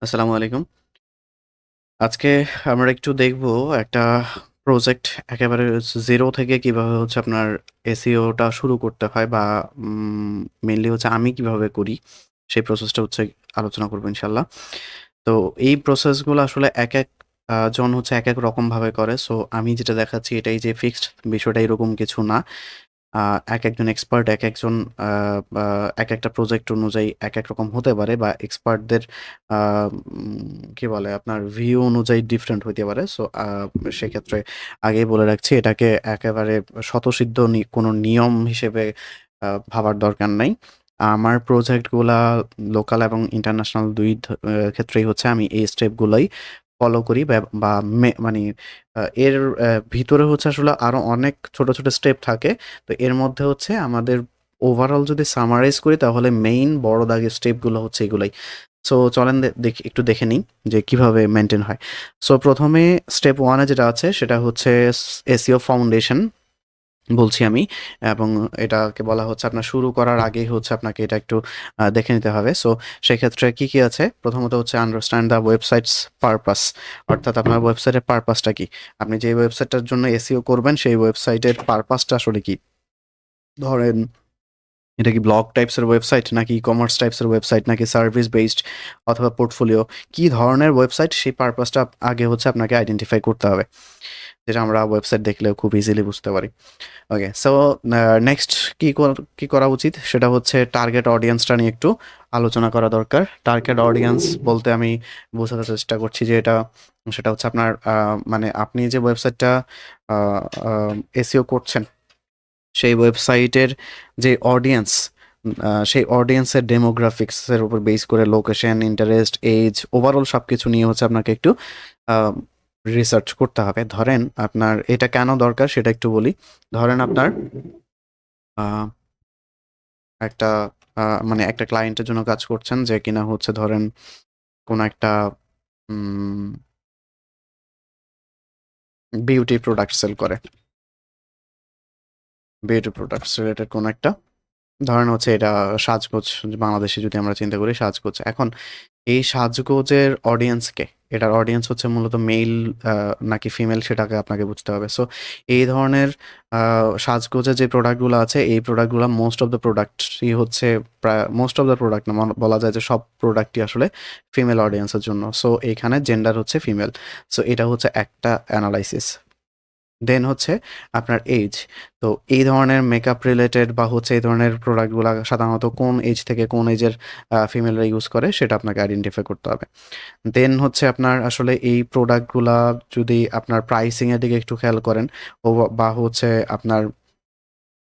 আসসালামু আলাইকুম। আজকে আমরা একটু দেখব একটা প্রজেক্ট একেবারে 0 থেকে কিভাবে হচ্ছে আপনার এসইওটা শুরু করতে হয় বা মেইনলি হচ্ছে আমি কিভাবে করি, সেই প্রসেসটা হচ্ছে আলোচনা করব ইনশাআল্লাহ। তো এই প্রসেসগুলো আসলে একেক জন হচ্ছে একেক রকমভাবে করে। সো আমি যেটা দেখাচ্ছি এটাই যে ফিক্সড বিষয়টা এরকম কিছু না। আ একেকজন এক্সপার্ট একেকজন আ বা একেকটা প্রজেক্ট অনুযায়ী একেক রকম হতে পারে বা এক্সপার্টদের আ কি বলে? আপনার ভিউ অনুযায়ী ডিফারেন্ট হইতে পারে। সো সেক্ষেত্রে আগেই বলে রাখছি এটাকে একেবারে স্বতঃসিদ্ধ কোনো নিয়ম হিসেবে ভাবার দরকার নাই। আমার প্রজেক্টগুলা লোকাল এবং ইন্টারন্যাশনাল ২ ক্ষেত্রেই হচ্ছে আমি এই স্টেপগুলাই ফলো করি বা মানে এর ভিতরে হচ্ছে আসলে আরো অনেক ছোট, ছোট স্টেপ থাকে। তো এর মধ্যে হচ্ছে আমাদের ওভারঅল যদি সামারাইজ করি তাহলে মেইন বড় দাগের স্টেপগুলো হচ্ছে এগুলাই। সো চলেন দেখি একটু দেখে নিই যে কিভাবে মেইনটেইন হয়। সো ১ম এ স্টেপ 1 এ যেটা আছে সেটা হচ্ছে এসইও ফাউন্ডেশন বলছি আমি, এবং এটাকে বলা হচ্ছে আপনার শুরু করার আগেই হচ্ছে আপনাকে এটা একটু দেখে নিতে হবে। সো সেক্ষেত্রে কি আছে? প্রথমত হচ্ছে আন্ডারস্ট্যান্ড দ্য ওয়েবসাইটস পারপাস, অর্থাৎ আপনার ওয়েবসাইটের পারপাসটা কি? আপনি যে ওয়েবসাইটটার জন্য এসইও করবেন সেই ওয়েবসাইটের পারপাসটা আসলে কি? ধরেন এটা কি ব্লগ টাইপসের ওয়েবসাইট নাকি ই-কমার্স টাইপসের ওয়েবসাইট নাকি সার্ভিস বেসড অথবা পোর্টফোলিও, কি ধরনের ওয়েবসাইট সেই পারপাসটা আগে হচ্ছে আপনাকে আইডেন্টিফাই করতে হবে, যেটা আমরা ওয়েবসাইট দেখলেও খুব ইজিলি বুঝতে পারি। ওকে, সো নেক্সট কি করা উচিত সেটা হচ্ছে টার্গেট অডিয়েন্সটা নিয়ে একটু আলোচনা করা দরকার। টার্গেট অডিয়েন্স বলতে আমি বোঝাতে চেষ্টা করছি যে সেটা হচ্ছে আপনার মানে আপনি যে ওয়েবসাইটটা এসইও করছেন সেই ওয়েবসাইটের যে অডিয়েন্স, সেই অডিয়েন্সের ডেমোগ্রাফিক্সের উপর বেস করে লোকেশন, ইন্টারেস্ট, এজ, ওভারঅল সবকিছু নিয়ে হচ্ছে আপনাকে একটু আ রিসার্চ করতে হবে। ধরেন আপনার এটা কেন দরকার সেটা একটু বলি। ধরেন আপনার আ একটা মানে একটা ক্লায়েন্টের জন্য কাজ করছেন যে কিনা হচ্ছে ধরেন কোন একটা উম বিউটি প্রোডাক্ট সেল করে। বিউটি প্রোডাক্টস রিলেটেড কোন একটা, ধরেন হচ্ছে এটা সাজগোজ, বাংলাদেশে যদি আমরা চিন্তা করি সাজগোজ। এখন এই সাজগোজের অডিয়েন্স কে? এটার অডিয়েন্স হচ্ছে মূলত মেইল নাকি ফিমেল সেটাকে আপনাকে বুঝতে হবে। সো এই ধরনের আ সাজগোজের যে প্রোডাক্টগুলো আছে এই প্রোডাক্টগুলা মোস্ট অফ দ্যা প্রোডাক্টই হচ্ছে প্রায় মোস্ট অফ দ্যা প্রোডাক্ট না, বলা যায় যে সব প্রোডাক্টই আসলে ফিমেল অডিয়েন্সের জন্য। সো এইখানে জেন্ডার হচ্ছে ফিমেল। সো এটা হচ্ছে একটা এনালাইসিস। দেন হচ্ছে আপনার এইজ। তো এই ধরনের মেকআপ রিলেটেড বা হচ্ছে এই ধরনের প্রোডাক্টগুলা সাধারণত কোন এইজ থেকে কোন এইজের ফিমেলরা ইউজ করে সেটা আপনাকে আইডেন্টিফাই করতে হবে। দেন হচ্ছে আপনার আসলে এই প্রোডাক্টগুলা যদি আপনার প্রাইসিং এর দিকে একটু খেয়াল করেন বা হচ্ছে আপনার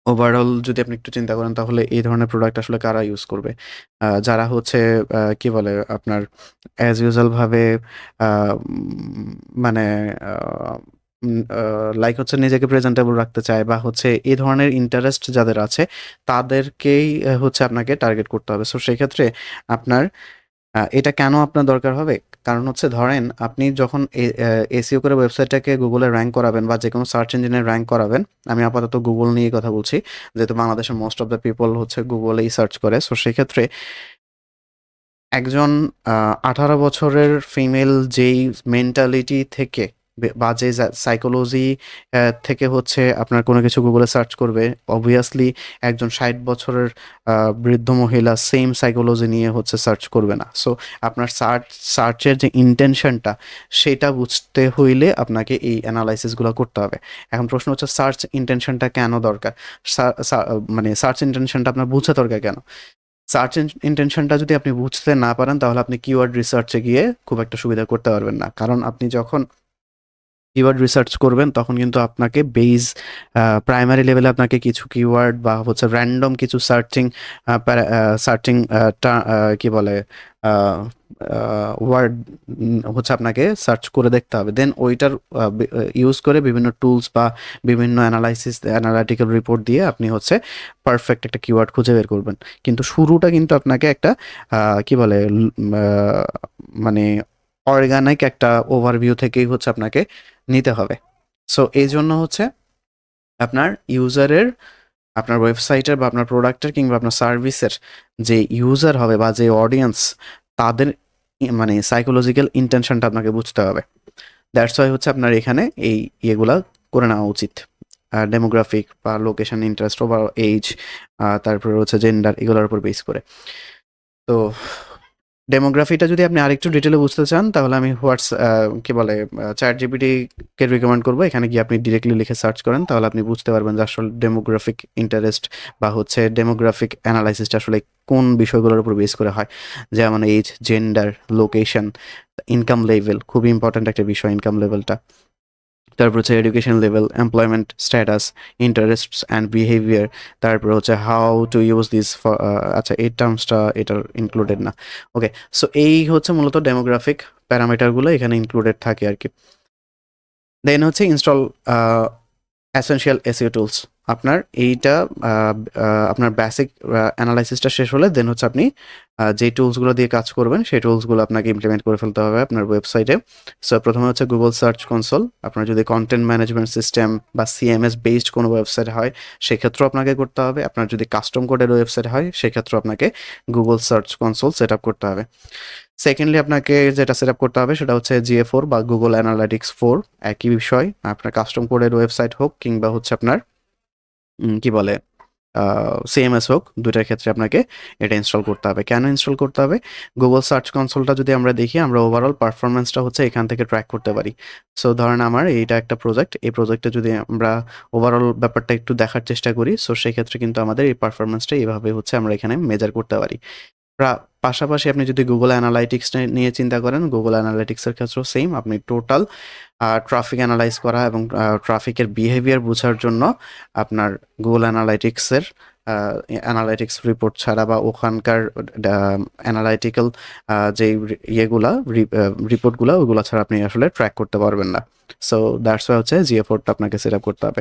ওভারঅল যদি আপনি একটু চিন্তা করেন তাহলে এই ধরনের প্রোডাক্ট আসলে কারা ইউজ করবে? যারা হচ্ছে কি বলে আপনার অ্যাজ ইউজুয়াল ভাবে আ মানে আ লাইক হচ্ছে নিজেকে প্রেজেন্টেবল রাখতে চায় বা হচ্ছে এই ধরনের ইন্টারেস্ট যাদের আছে তাদেরকেই হচ্ছে আপনাকে টার্গেট করতে হবে। সো সেক্ষেত্রে আপনার এটা কেন আপনার দরকার হবে? কারণ হচ্ছে ধরেন আপনি যখন এসইও করে ওয়েবসাইটটাকে Google এ র‍্যাংক করাবেন বা যেকোনো সার্চ ইঞ্জিনে র‍্যাংক করাবেন। আমি আপাতত Google নিয়েই কথা বলছি। যেহেতু বাংলাদেশের মোস্ট অফ দ্যা পিপল হচ্ছে Google এই সার্চ করে। সো সেক্ষেত্রে একজন আ ১৮ বছরের ফিমেল যেই মেন্টালিটি থেকে বা যে সাইকোলজি থেকে হচ্ছে আপনার কোনো কিছু Google এ সার্চ করবে, obviously একজন ৬০ বছরের আ বৃদ্ধ মহিলা সেম সাইকোলজি নিয়ে হচ্ছে সার্চ করবে না। সো আপনার সার্চের যে ইনটেনশনটা সেটা বুঝতে হইলে আপনাকে এই এনালাইসিস গুলা করতে হবে। এখন প্রশ্ন হচ্ছে সার্চ ইনটেনশনটা কেন দরকার? সা সা মানে সার্চ ইনটেনশনটা আপনার বুঝা দরকার কেন? সার্চ ইনটেনশনটা যদি আপনি বুঝতে না পারেন তাহলে আপনি কিওয়ার্ড রিসার্চে গিয়ে খুব একটা সুবিধা করতে পারবেন না। কারণ আপনি যখন কিওয়ার্ড রিসার্চ করবেন তখন কিন্তু আপনাকে প্রাইমারি লেভেলে আপনাকে কিছু কিওয়ার্ড বা হচ্ছে র‍্যান্ডম কিছু সার্চিং কি বলে আ আ ওয়ার্ড হচ্ছে আপনাকে সার্চ করে দেখতে হবে। দেন ওইটার ইউজ করে বিভিন্ন টুলস বা বিভিন্ন অ্যানালাইটিক্যাল রিপোর্ট দিয়ে আপনি হচ্ছে পারফেক্ট একটা কিওয়ার্ড খুঁজে বের করবেন। কিন্তু শুরুটা কিন্তু আপনাকে একটা কি বলে আ মানে অর্গানিক একটা ওভারভিউ থেকেই হচ্ছে আপনাকে নিতে হবে। সো এইজন্য হচ্ছে আপনার ইউজারের, আপনার ওয়েবসাইটের বা আপনার প্রোডাক্টের কিংবা আপনার সার্ভিসের যে ইউজার হবে বা যে অডিয়েন্স তাদের মানে সাইকোলজিক্যাল ইনটেনশনটা আপনাকে বুঝতে হবে। দ্যাটস ওয়াই হচ্ছে আপনার এখানে এই ইয়েগুলা করে নেওয়া উচিত। ডেমোগ্রাফিক বা লোকেশন, ইন্টারেস্ট, ওভার এইজ, তারপরে হচ্ছে জেন্ডার, এগুলোর উপর বেস করে। তো ডেমোগ্রাফিটা যদি আপনি আরেকটু ডিটেলে বুঝতে চান তাহলে আমি কি বলে চ্যাট জিপিটিকে রিকমেন্ড করবো। এখানে গিয়ে আপনি ডিরেক্টলি লিখে সার্চ করেন, তাহলে আপনি বুঝতে পারবেন যে আসলে ডেমোগ্রাফিক ইন্টারেস্ট বা হচ্ছে ডেমোগ্রাফিক অ্যানালাইসিসটা আসলে কোন বিষয়গুলোর উপর বেস করে হয়। যেমন age, gender, location, income level, খুবই ইম্পর্ট্যান্ট একটা বিষয় ইনকাম লেভেলটা। তারপর হচ্ছে education level, employment status, interests and behaviour. তারপর হচ্ছে how to use this for, আচ্ছা এই টার্মসটা এটার ইনক্লুডেড না। ওকে, সো এই হচ্ছে মূলত ডেমোগ্রাফিক প্যারামিটারগুলো এখানে ইনক্লুডেড থাকে আর কি। দেন হচ্ছে ইনস্টল এসেনশিয়াল এসইও টুলস। আপনার এইটা আপনার বেসিক অ্যানালাইসিসটা শেষ হলে দেন হচ্ছে আপনি যে টুলসগুলো দিয়ে কাজ করবেন সেই টুলসগুলো আপনাকে ইমপ্লিমেন্ট করে ফেলতে হবে আপনার ওয়েবসাইটে। সো প্রথমে হচ্ছে গুগল সার্চ কনসোল। আপনার যদি কন্টেন্ট ম্যানেজমেন্ট সিস্টেম বা সিএমএস বেসড কোনো ওয়েবসাইট হয় সেক্ষেত্রেও আপনাকে করতে হবে। আপনার যদি কাস্টম কোডের ওয়েবসাইট হয় সেক্ষেত্রেও আপনাকে Google search console set up করতে হবে। সেকেন্ডলি আপনাকে যেটা সেট আপ করতে হবে সেটা হচ্ছে GA4 বা গুগল অ্যানালাইটিক্স 4। একই বিষয়, আপনার কাস্টম কোডের ওয়েবসাইট হোক কিংবা হচ্ছে আপনার কি বলে সিএমএস হোক, দুইটার ক্ষেত্রে আপনাকে এটা ইনস্টল করতে হবে। কেন ইনস্টল করতে হবে? গুগল সার্চ কনসোলটা যদি আমরা দেখি, আমরা ওভারঅল পারফরমেন্সটা হচ্ছে এখান থেকে ট্র্যাক করতে পারি। সো ধরেন আমার এইটা একটা প্রজেক্ট, এই প্রজেক্টে যদি আমরা ওভারঅল ব্যাপারটা একটু দেখার চেষ্টা করি, সো সেক্ষেত্রে কিন্তু আমাদের এই পারফরমেন্সটা এইভাবে হচ্ছে আমরা এখানে মেজার করতে পারি। পাশাপাশি আপনি যদি গুগল অ্যানালাইটিক্স নিয়ে চিন্তা করেন, গুগল অ্যানালাইটিক্সের ক্ষেত্রেও সেম। আপনি টোটাল ট্রাফিক অ্যানালাইজ করা এবং ট্রাফিকের বিহেভিয়ার বোঝার জন্য আপনার গুগল অ্যানালাইটিক্সের অ্যানালাইটিক্স রিপোর্ট ছাড়া বা ওখানকার অ্যানালাইটিক্যাল যেই ইয়েগুলা রিপোর্টগুলো ওইগুলো ছাড়া আপনি আসলে ট্র্যাক করতে পারবেন না। সো দ্যাটস ওয়াই হচ্ছে GA4টা আপনাকে সেট আপ করতে হবে।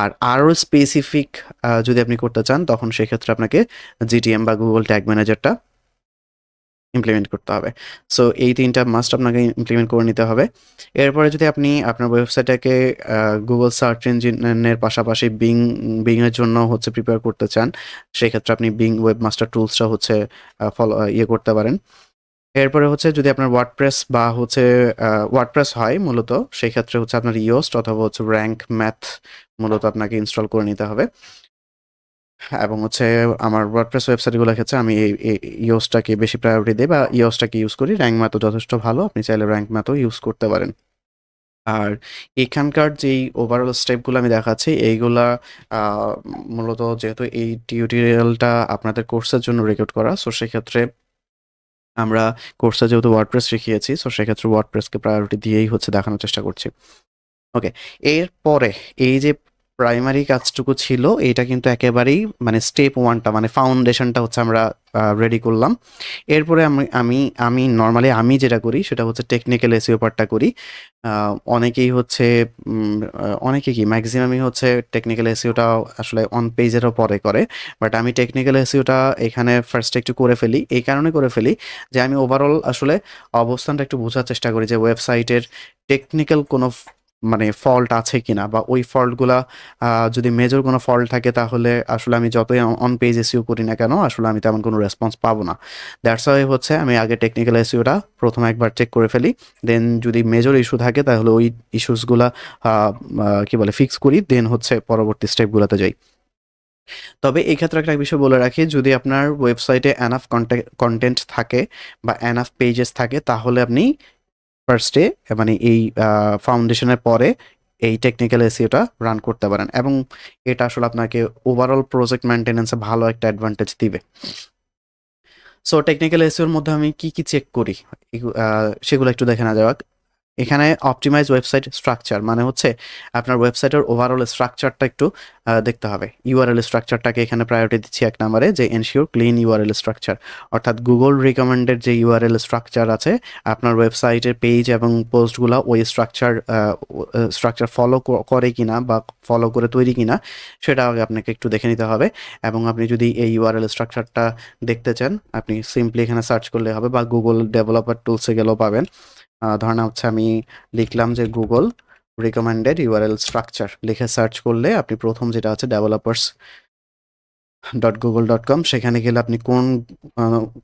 আর আরও স্পেসিফিক যদি আপনি করতে চান তখন সেক্ষেত্রে আপনাকে GTM বা গুগল ট্যাগ ম্যানেজারটা ইমপ্লিমেন্ট করতে হবে। সো এই ৩টা মাস্ট আপনাকে ইমপ্লিমেন্ট করে নিতে হবে। এরপরে যদি আপনি আপনার ওয়েবসাইটটাকে গুগল সার্চ ইঞ্জিনের পাশাপাশি বিং এর জন্য হচ্ছে প্রিপেয়ার করতে চান, সেক্ষেত্রে আপনি বিং ওয়েবমাস্টার টুলসটা হচ্ছে ইয়ে করতে পারেন। এরপরে হচ্ছে যদি আপনার ওয়ার্ডপ্রেস বা হচ্ছে ওয়ার্ডপ্রেস হয় মূলত, সেক্ষেত্রে হচ্ছে আপনার ইয়োস্ট অথবা হচ্ছে র‍্যাঙ্ক ম্যাথ মূলত আপনাকে ইনস্টল করে নিতে হবে। এবং হচ্ছে আমার ওয়ার্ডপ্রেস ওয়েবসাইটগুলোর ক্ষেত্রে আমি এই ইওসটাকে বেশি প্রায়োরিটি দেই বা ইওসটাকে ইউজ করি। র‍্যাঙ্ক ম্যাথও যথেষ্ট ভালো, আপনি চাইলে র‍্যাঙ্ক ম্যাথও ইউজ করতে পারেন। আর এখানকার যেই ওভারঅল স্টেপগুলো আমি দেখাচ্ছি এইগুলা মূলত যেহেতু এই টিউটোরিয়ালটা আপনাদের কোর্সের জন্য রেকর্ড করা, সো সেক্ষেত্রে আমরা কোর্সে যেহেতু ওয়ার্ডপ্রেস শিখিয়েছি, সো সেক্ষেত্রে ওয়ার্ডপ্রেসকে প্রায়োরিটি দিয়েই হচ্ছে দেখানোর চেষ্টা করছি। ওকে, এরপরে এই যে প্রাইমারি কাজটুকু ছিল এটা কিন্তু একেবারেই মানে স্টেপ 1টা মানে ফাউন্ডেশনটা হচ্ছে আমরা রেডি করলাম। এরপরে আমি নরমালি আমি যেটা করি সেটা হচ্ছে টেকনিক্যাল এসইও পার্টটা করি। অনেকেই হচ্ছে অনেকে কি ম্যাক্সিমামই হচ্ছে টেকনিক্যাল এসইওটা আসলে অন পেজেরও পরে করে। বাট আমি টেকনিক্যাল এসইওটা এখানে ফার্স্টে একটু করে ফেলি। এই কারণে করে ফেলি যে আমি ওভারঅল আসলে অবস্থানটা একটু বোঝার চেষ্টা করি যে ওয়েবসাইটের টেকনিক্যাল কোনো মানে ফল্ট আছে কিনা, বা ওই ফল্টগুলা যদি মেজর কোনো ফল্ট থাকে তাহলে আসলে আমি যতই অন পেজ এসইও করি না কেন আসলে আমি তেমন কোনো রেসপন্স পাবো না। দ্যাটস ওয়াই হচ্ছে আমি আগে টেকনিক্যাল এসইওটা প্রথম একবার চেক করে ফেলি। দেন যদি মেজর ইস্যু থাকে তাহলে ওই ইস্যুসগুলা কি বলে ফিক্স করি, দেন হচ্ছে পরবর্তী স্টেপগুলোতে যাই। তবে এই ক্ষেত্রে একটা বিষয় বলে রাখি, যদি আপনার ওয়েবসাইটে এনাফ কন্টেন্ট থাকে বা এনাফ পেজেস থাকে তাহলে আপনি ফার্স্টে মানে এই ফাউন্ডেশনের পরে এই টেকনিক্যাল এসইওটা রান করতে পারেন এবং এটা আসলে আপনাকে ওভারঅল প্রজেক্ট মেইনটেন্যান্সে ভালো একটা অ্যাডভান্টেজ দিবে। সো টেকনিক্যাল এসইওর মধ্যে আমি কি চেক করি সেগুলো একটু দেখে নেওয়া যাক। এখানে অপটিমাইজ ওয়েবসাইট স্ট্রাকচার মানে হচ্ছে আপনার ওয়েবসাইটের ওভারঅল স্ট্রাকচারটা একটু দেখতে হবে। ইউআরএল স্ট্রাকচারটাকে এখানে প্রায়োরিটি দিচ্ছি ১ নম্বরে, যে এনশিওর ক্লিন ইউআরএল স্ট্রাকচার। অর্থাৎ গুগল রিকমেন্ডেড যে ইউআরএল স্ট্রাকচার আছে আপনার ওয়েবসাইটের পেজ এবং পোস্টগুলো ওই স্ট্রাকচার ফলো করে কিনা বা ফলো করে তৈরি কিনা সেটা আগে আপনাকে একটু দেখে নিতে হবে। এবং আপনি যদি এই ইউআরএল স্ট্রাকচারটা দেখতে চান আপনি সিম্পলি এখানে সার্চ করলে হবে বা গুগল ডেভেলপার টুলসে গেলেও পাবেন। ধরেন হচ্ছে আমি লিখলাম যে গুগল রিকমেন্ডেড ইউআরএল স্ট্রাকচার লিখে সার্চ করলে আপনি প্রথম যেটা আছে google.com সেখানে গেলে আপনি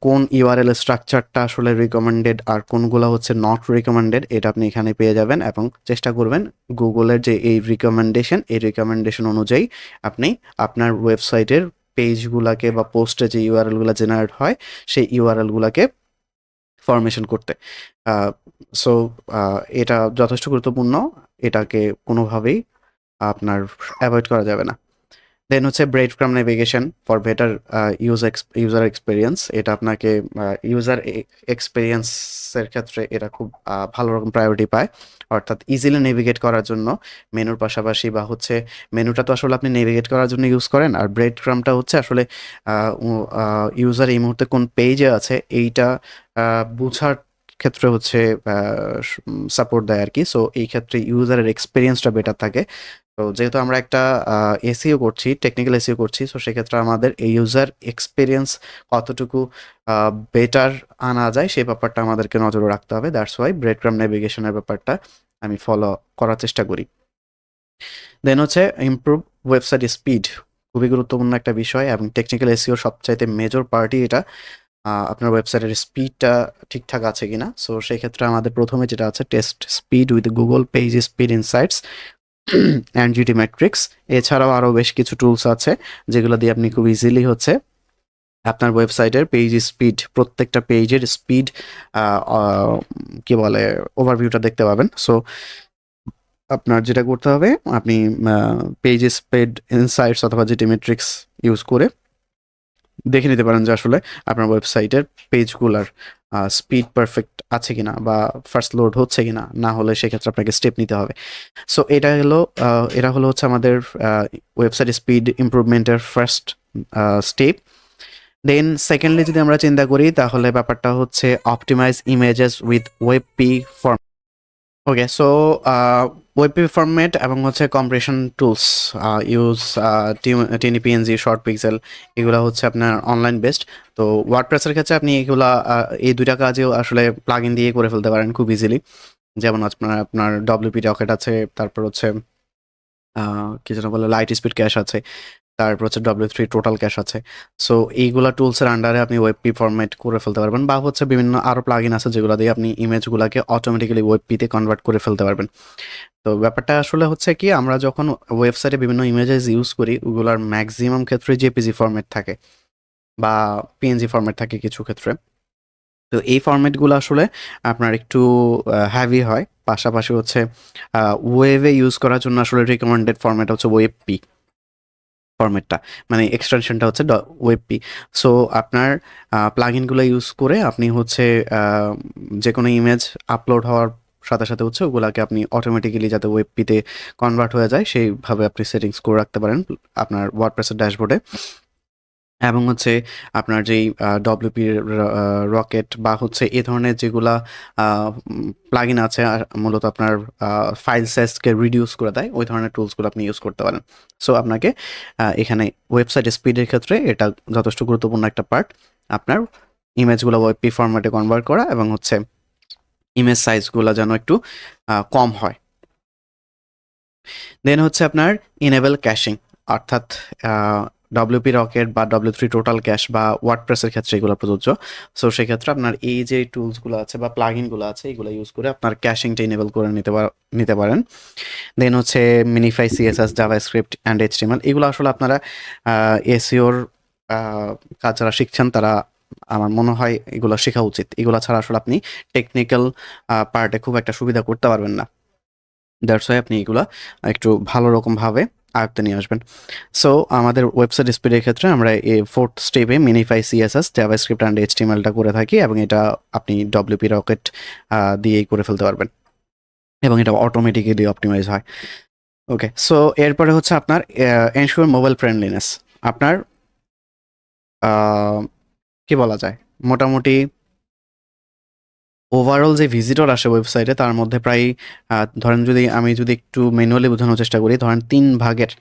কোন ইউআরএল স্ট্রাকচারটা আসলে রিকমেন্ডেড আর কোনগুলো হচ্ছে নট রিকমেন্ডেড এটা আপনি এখানে পেয়ে যাবেন, এবং চেষ্টা করবেন গুগলের যে এই রিকমেন্ডেশন অনুযায়ী আপনি আপনার ওয়েবসাইটের পেজগুলোকে বা পোস্টে যে ইউআরএলগুলো জেনারেট হয় সেই ইউআরএলগুলোকে ফরমেশন করতে। সো এটা যথেষ্ট গুরুত্বপূর্ণ, এটাকে কোনোভাবেই আপনার অ্যাভয়েড করা যাবে না। দেন হচ্ছে bread crumb navigation for better user experience. এটা আপনাকে ইউজার এক্সপিরিয়েন্সের ক্ষেত্রে এটা খুব ভালো রকম প্রায়োরিটি পায়, অর্থাৎ ইজিলি নেভিগেট করার জন্য মেনুর পাশাপাশি, বা হচ্ছে মেনুটা তো আসলে আপনি নেভিগেট করার জন্য ইউজ করেন, আর ব্রেড ক্রামটা হচ্ছে আসলে ইউজার এই মুহূর্তে কোন পেজে আছে এইটা বোঝার ক্ষেত্রে হচ্ছে সাপোর্ট দেয় আর কি। সো এই ক্ষেত্রে ইউজারের এক্সপিরিয়েন্সটা বেটার থাকে। তো যেহেতু আমরা একটা এসইও করছি, টেকনিক্যাল এসইও করছি, সো সেক্ষেত্রে আমাদের এই ইউজার এক্সপিরিয়েন্স কতটুকু বেটার আনা যায় সেই ব্যাপারটা আমাদেরকে নজরে রাখতে হবে। দ্যাটস ওয়াই ব্রেড ক্রাম নেভিগেশনের ব্যাপারটা আমি ফলো করার চেষ্টা করি। দেন হচ্ছে ইমপ্রুভ ওয়েবসাইট স্পিড, খুবই গুরুত্বপূর্ণ একটা বিষয়, এবং টেকনিক্যাল এসইওর সবচাইতে মেজর পার্টই এটা। আপনার ওয়েবসাইটের স্পিডটা ঠিকঠাক আছে কিনা। সো সেই ক্ষেত্রে আমাদের প্রথমে যেটা আছে, test speed with Google page speed insights and GT matrix. এছাড়াও আরও বেশ কিছু টুলস আছে যেগুলো দিয়ে আপনি খুব ইজিলি হচ্ছে আপনার ওয়েবসাইটের পেজ স্পিড, প্রত্যেকটা পেজের স্পিড কি বলে ওভারভিউটা দেখতে পাবেন। সো আপনার যেটা করতে হবে, আপনি পেজ স্পিড ইনসাইটস অথবা জিটি ম্যাট্রিক্স ইউজ করে দেখে নিতে পারেন যে আসলে আপনার ওয়েবসাইটের পেজগুলার স্পিড পারফেক্ট আছে কিনা, বা ফার্স্ট লোড হচ্ছে কিনা, না হলে সেক্ষেত্রে আপনাকে স্টেপ নিতে হবে। সো এটা হলো হচ্ছে আমাদের ওয়েবসাইট স্পিড ইমপ্রুভমেন্টের ফার্স্ট স্টেপ। দেন সেকেন্ডলি যদি আমরা চিন্তা করি তাহলে ব্যাপারটা হচ্ছে optimize images with WebP form. Okay, so WebP format এবং হচ্ছে compression tools use TinyPNG, short pixel, এগুলো হচ্ছে আপনার অনলাইন বেসড। তো ওয়ার্ডপ্রেসের ক্ষেত্রে আপনি এগুলা এই দুইটা কাজেও আসলে প্লাগ ইন দিয়ে করে ফেলতে পারেন খুব ইজিলি। যেমন আপনার ডব্লিউপি রকেট আছে, তারপর হচ্ছে কি যেন বলে লাইট স্পিড ক্যাশ আছে, তারপর হচ্ছে W3 টোটাল ক্যাশ আছে। সো এইগুলা টুলসের আন্ডারে আপনি ওয়েবপি ফরম্যাট করে ফেলতে পারবেন, বা হচ্ছে বিভিন্ন আরও প্লাগইন আছে যেগুলো দিয়ে আপনি ইমেজগুলোকে অটোমেটিক্যালি ওয়েবপিতে কনভার্ট করে ফেলতে পারবেন। তো ব্যাপারটা আসলে হচ্ছে কি, আমরা যখন ওয়েবসাইটে বিভিন্ন ইমেজেস ইউজ করি ওগুলার ম্যাক্সিমাম ক্ষেত্রে জেপিজি ফরম্যাট থাকে বা পিএনজি ফরম্যাট থাকে কিছু ক্ষেত্রে। তো এই ফরম্যাটগুলো আসলে আপনার একটু হ্যাভি হয়, পাশাপাশি হচ্ছে ওয়েবে ইউজ করার জন্য আসলে রিকমেন্ডেড ফরম্যাট হচ্ছে ওয়েবপি ফরম্যাটটা, মানে এক্সটেনশনটা হচ্ছে ওয়েবপি। সো আপনার প্লাগইনগুলো ইউজ করে আপনি হচ্ছে যে কোনো ইমেজ আপলোড হওয়ার সাথে সাথে হচ্ছে ওগুলাকে আপনি অটোমেটিক্যালি যাতে ওয়েবপিতে কনভার্ট হয়ে যায় সেইভাবে আপনি সেটিংস করে রাখতে পারেন আপনার ওয়ার্ডপ্রেসের ড্যাশবোর্ডে। এবং হচ্ছে আপনার যেই ডব্লিউপি রকেট বা হচ্ছে এ ধরনের যেগুলা প্লাগইন আছে, আর মূলত আপনার ফাইল সাইজকে রিডিউস করে দেয়, ওই ধরনের টুলসগুলো আপনি ইউজ করতে পারেন। সো আপনাকে এখানে ওয়েবসাইট স্পিডের ক্ষেত্রে এটা যথেষ্ট গুরুত্বপূর্ণ একটা পার্ট, আপনার ইমেজগুলো ওয়েবপি ফরম্যাটে কনভার্ট করা এবং হচ্ছে ইমেজ সাইজগুলো যেন একটু কম হয়। দেন হচ্ছে আপনার ইনেবল ক্যাশিং, অর্থাৎ ডব্লিউপি রকেট বা W3 টোটাল ক্যাশ বা ওয়ার্ডপ্রেসের ক্ষেত্রে এগুলো প্রযোজ্য। সো সেক্ষেত্রে আপনার এই যে টুলসগুলো আছে বা প্লাগইনগুলো আছে এগুলো ইউজ করে আপনার ক্যাশিংটা ইনেবল করে নিতে পারেন। দেন হচ্ছে মিনিফাই সিএসএস, জাভাস্ক্রিপ্ট অ্যান্ড এইচটিএমএল, এগুলো আসলে আপনারা এসইওর কাজ যারা শিখছেন তারা, আমার মনে হয় এগুলো শেখা উচিত। এগুলো ছাড়া আসলে আপনি টেকনিক্যাল পার্টে খুব একটা সুবিধা করতে পারবেন না। দ্যাটস ওয়াই আপনি এগুলা একটু ভালো রকমভাবে আয়ত্তে নিয়ে আসবেন। সো আমাদের ওয়েবসাইট স্পিডের ক্ষেত্রে আমরা এই ফোর্থ স্টেপে মিনিফাই সিএসএস, জাভাস্ক্রিপ্ট অ্যান্ড এইচটিএমএলটা করে থাকি, এবং এটা আপনি ডব্লিউপি রকেট দিয়েই করে ফেলতে পারবেন, এবং এটা অটোমেটিক্যালি অপটিমাইজ হয়। ওকে, সো এরপরে হচ্ছে আপনার এনশিওর মোবাইল ফ্রেন্ডলিনেস। আপনার কি বলা যায়, মোটামুটি ওভারঅল যে ভিজিটর আসে ওয়েবসাইটে তার মধ্যে প্রায় ধরেন আমি যদি একটু ম্যানুয়ালি বোঝানোর চেষ্টা করি, ধরেন 3 ভাগের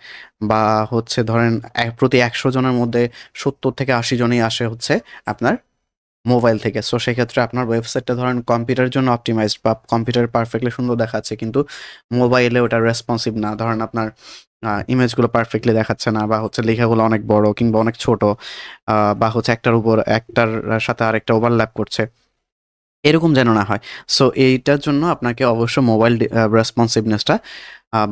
বা হচ্ছে ধরেন প্রতি 100 জনের মধ্যে 70 থেকে 80 জনই আসে হচ্ছে আপনার মোবাইল থেকে। সো সেক্ষেত্রে আপনার ওয়েবসাইটটা ধরেন কম্পিউটারের জন্য অপটিমাইজড বা কম্পিউটারে পারফেক্টলি সুন্দর দেখাচ্ছে, কিন্তু মোবাইলে ওটা রেসপন্সিভ না। ধরেন আপনার ইমেজগুলো পারফেক্টলি দেখাচ্ছে না, বা হচ্ছে লেখাগুলো অনেক বড় কিংবা অনেক ছোট, বা হচ্ছে একটার উপর একটার সাথে আরেকটা ওভারল্যাপ করছে, এরকম যেন না হয়। সো এইটার জন্য আপনাকে অবশ্য মোবাইল রেসপন্সিভনেসটা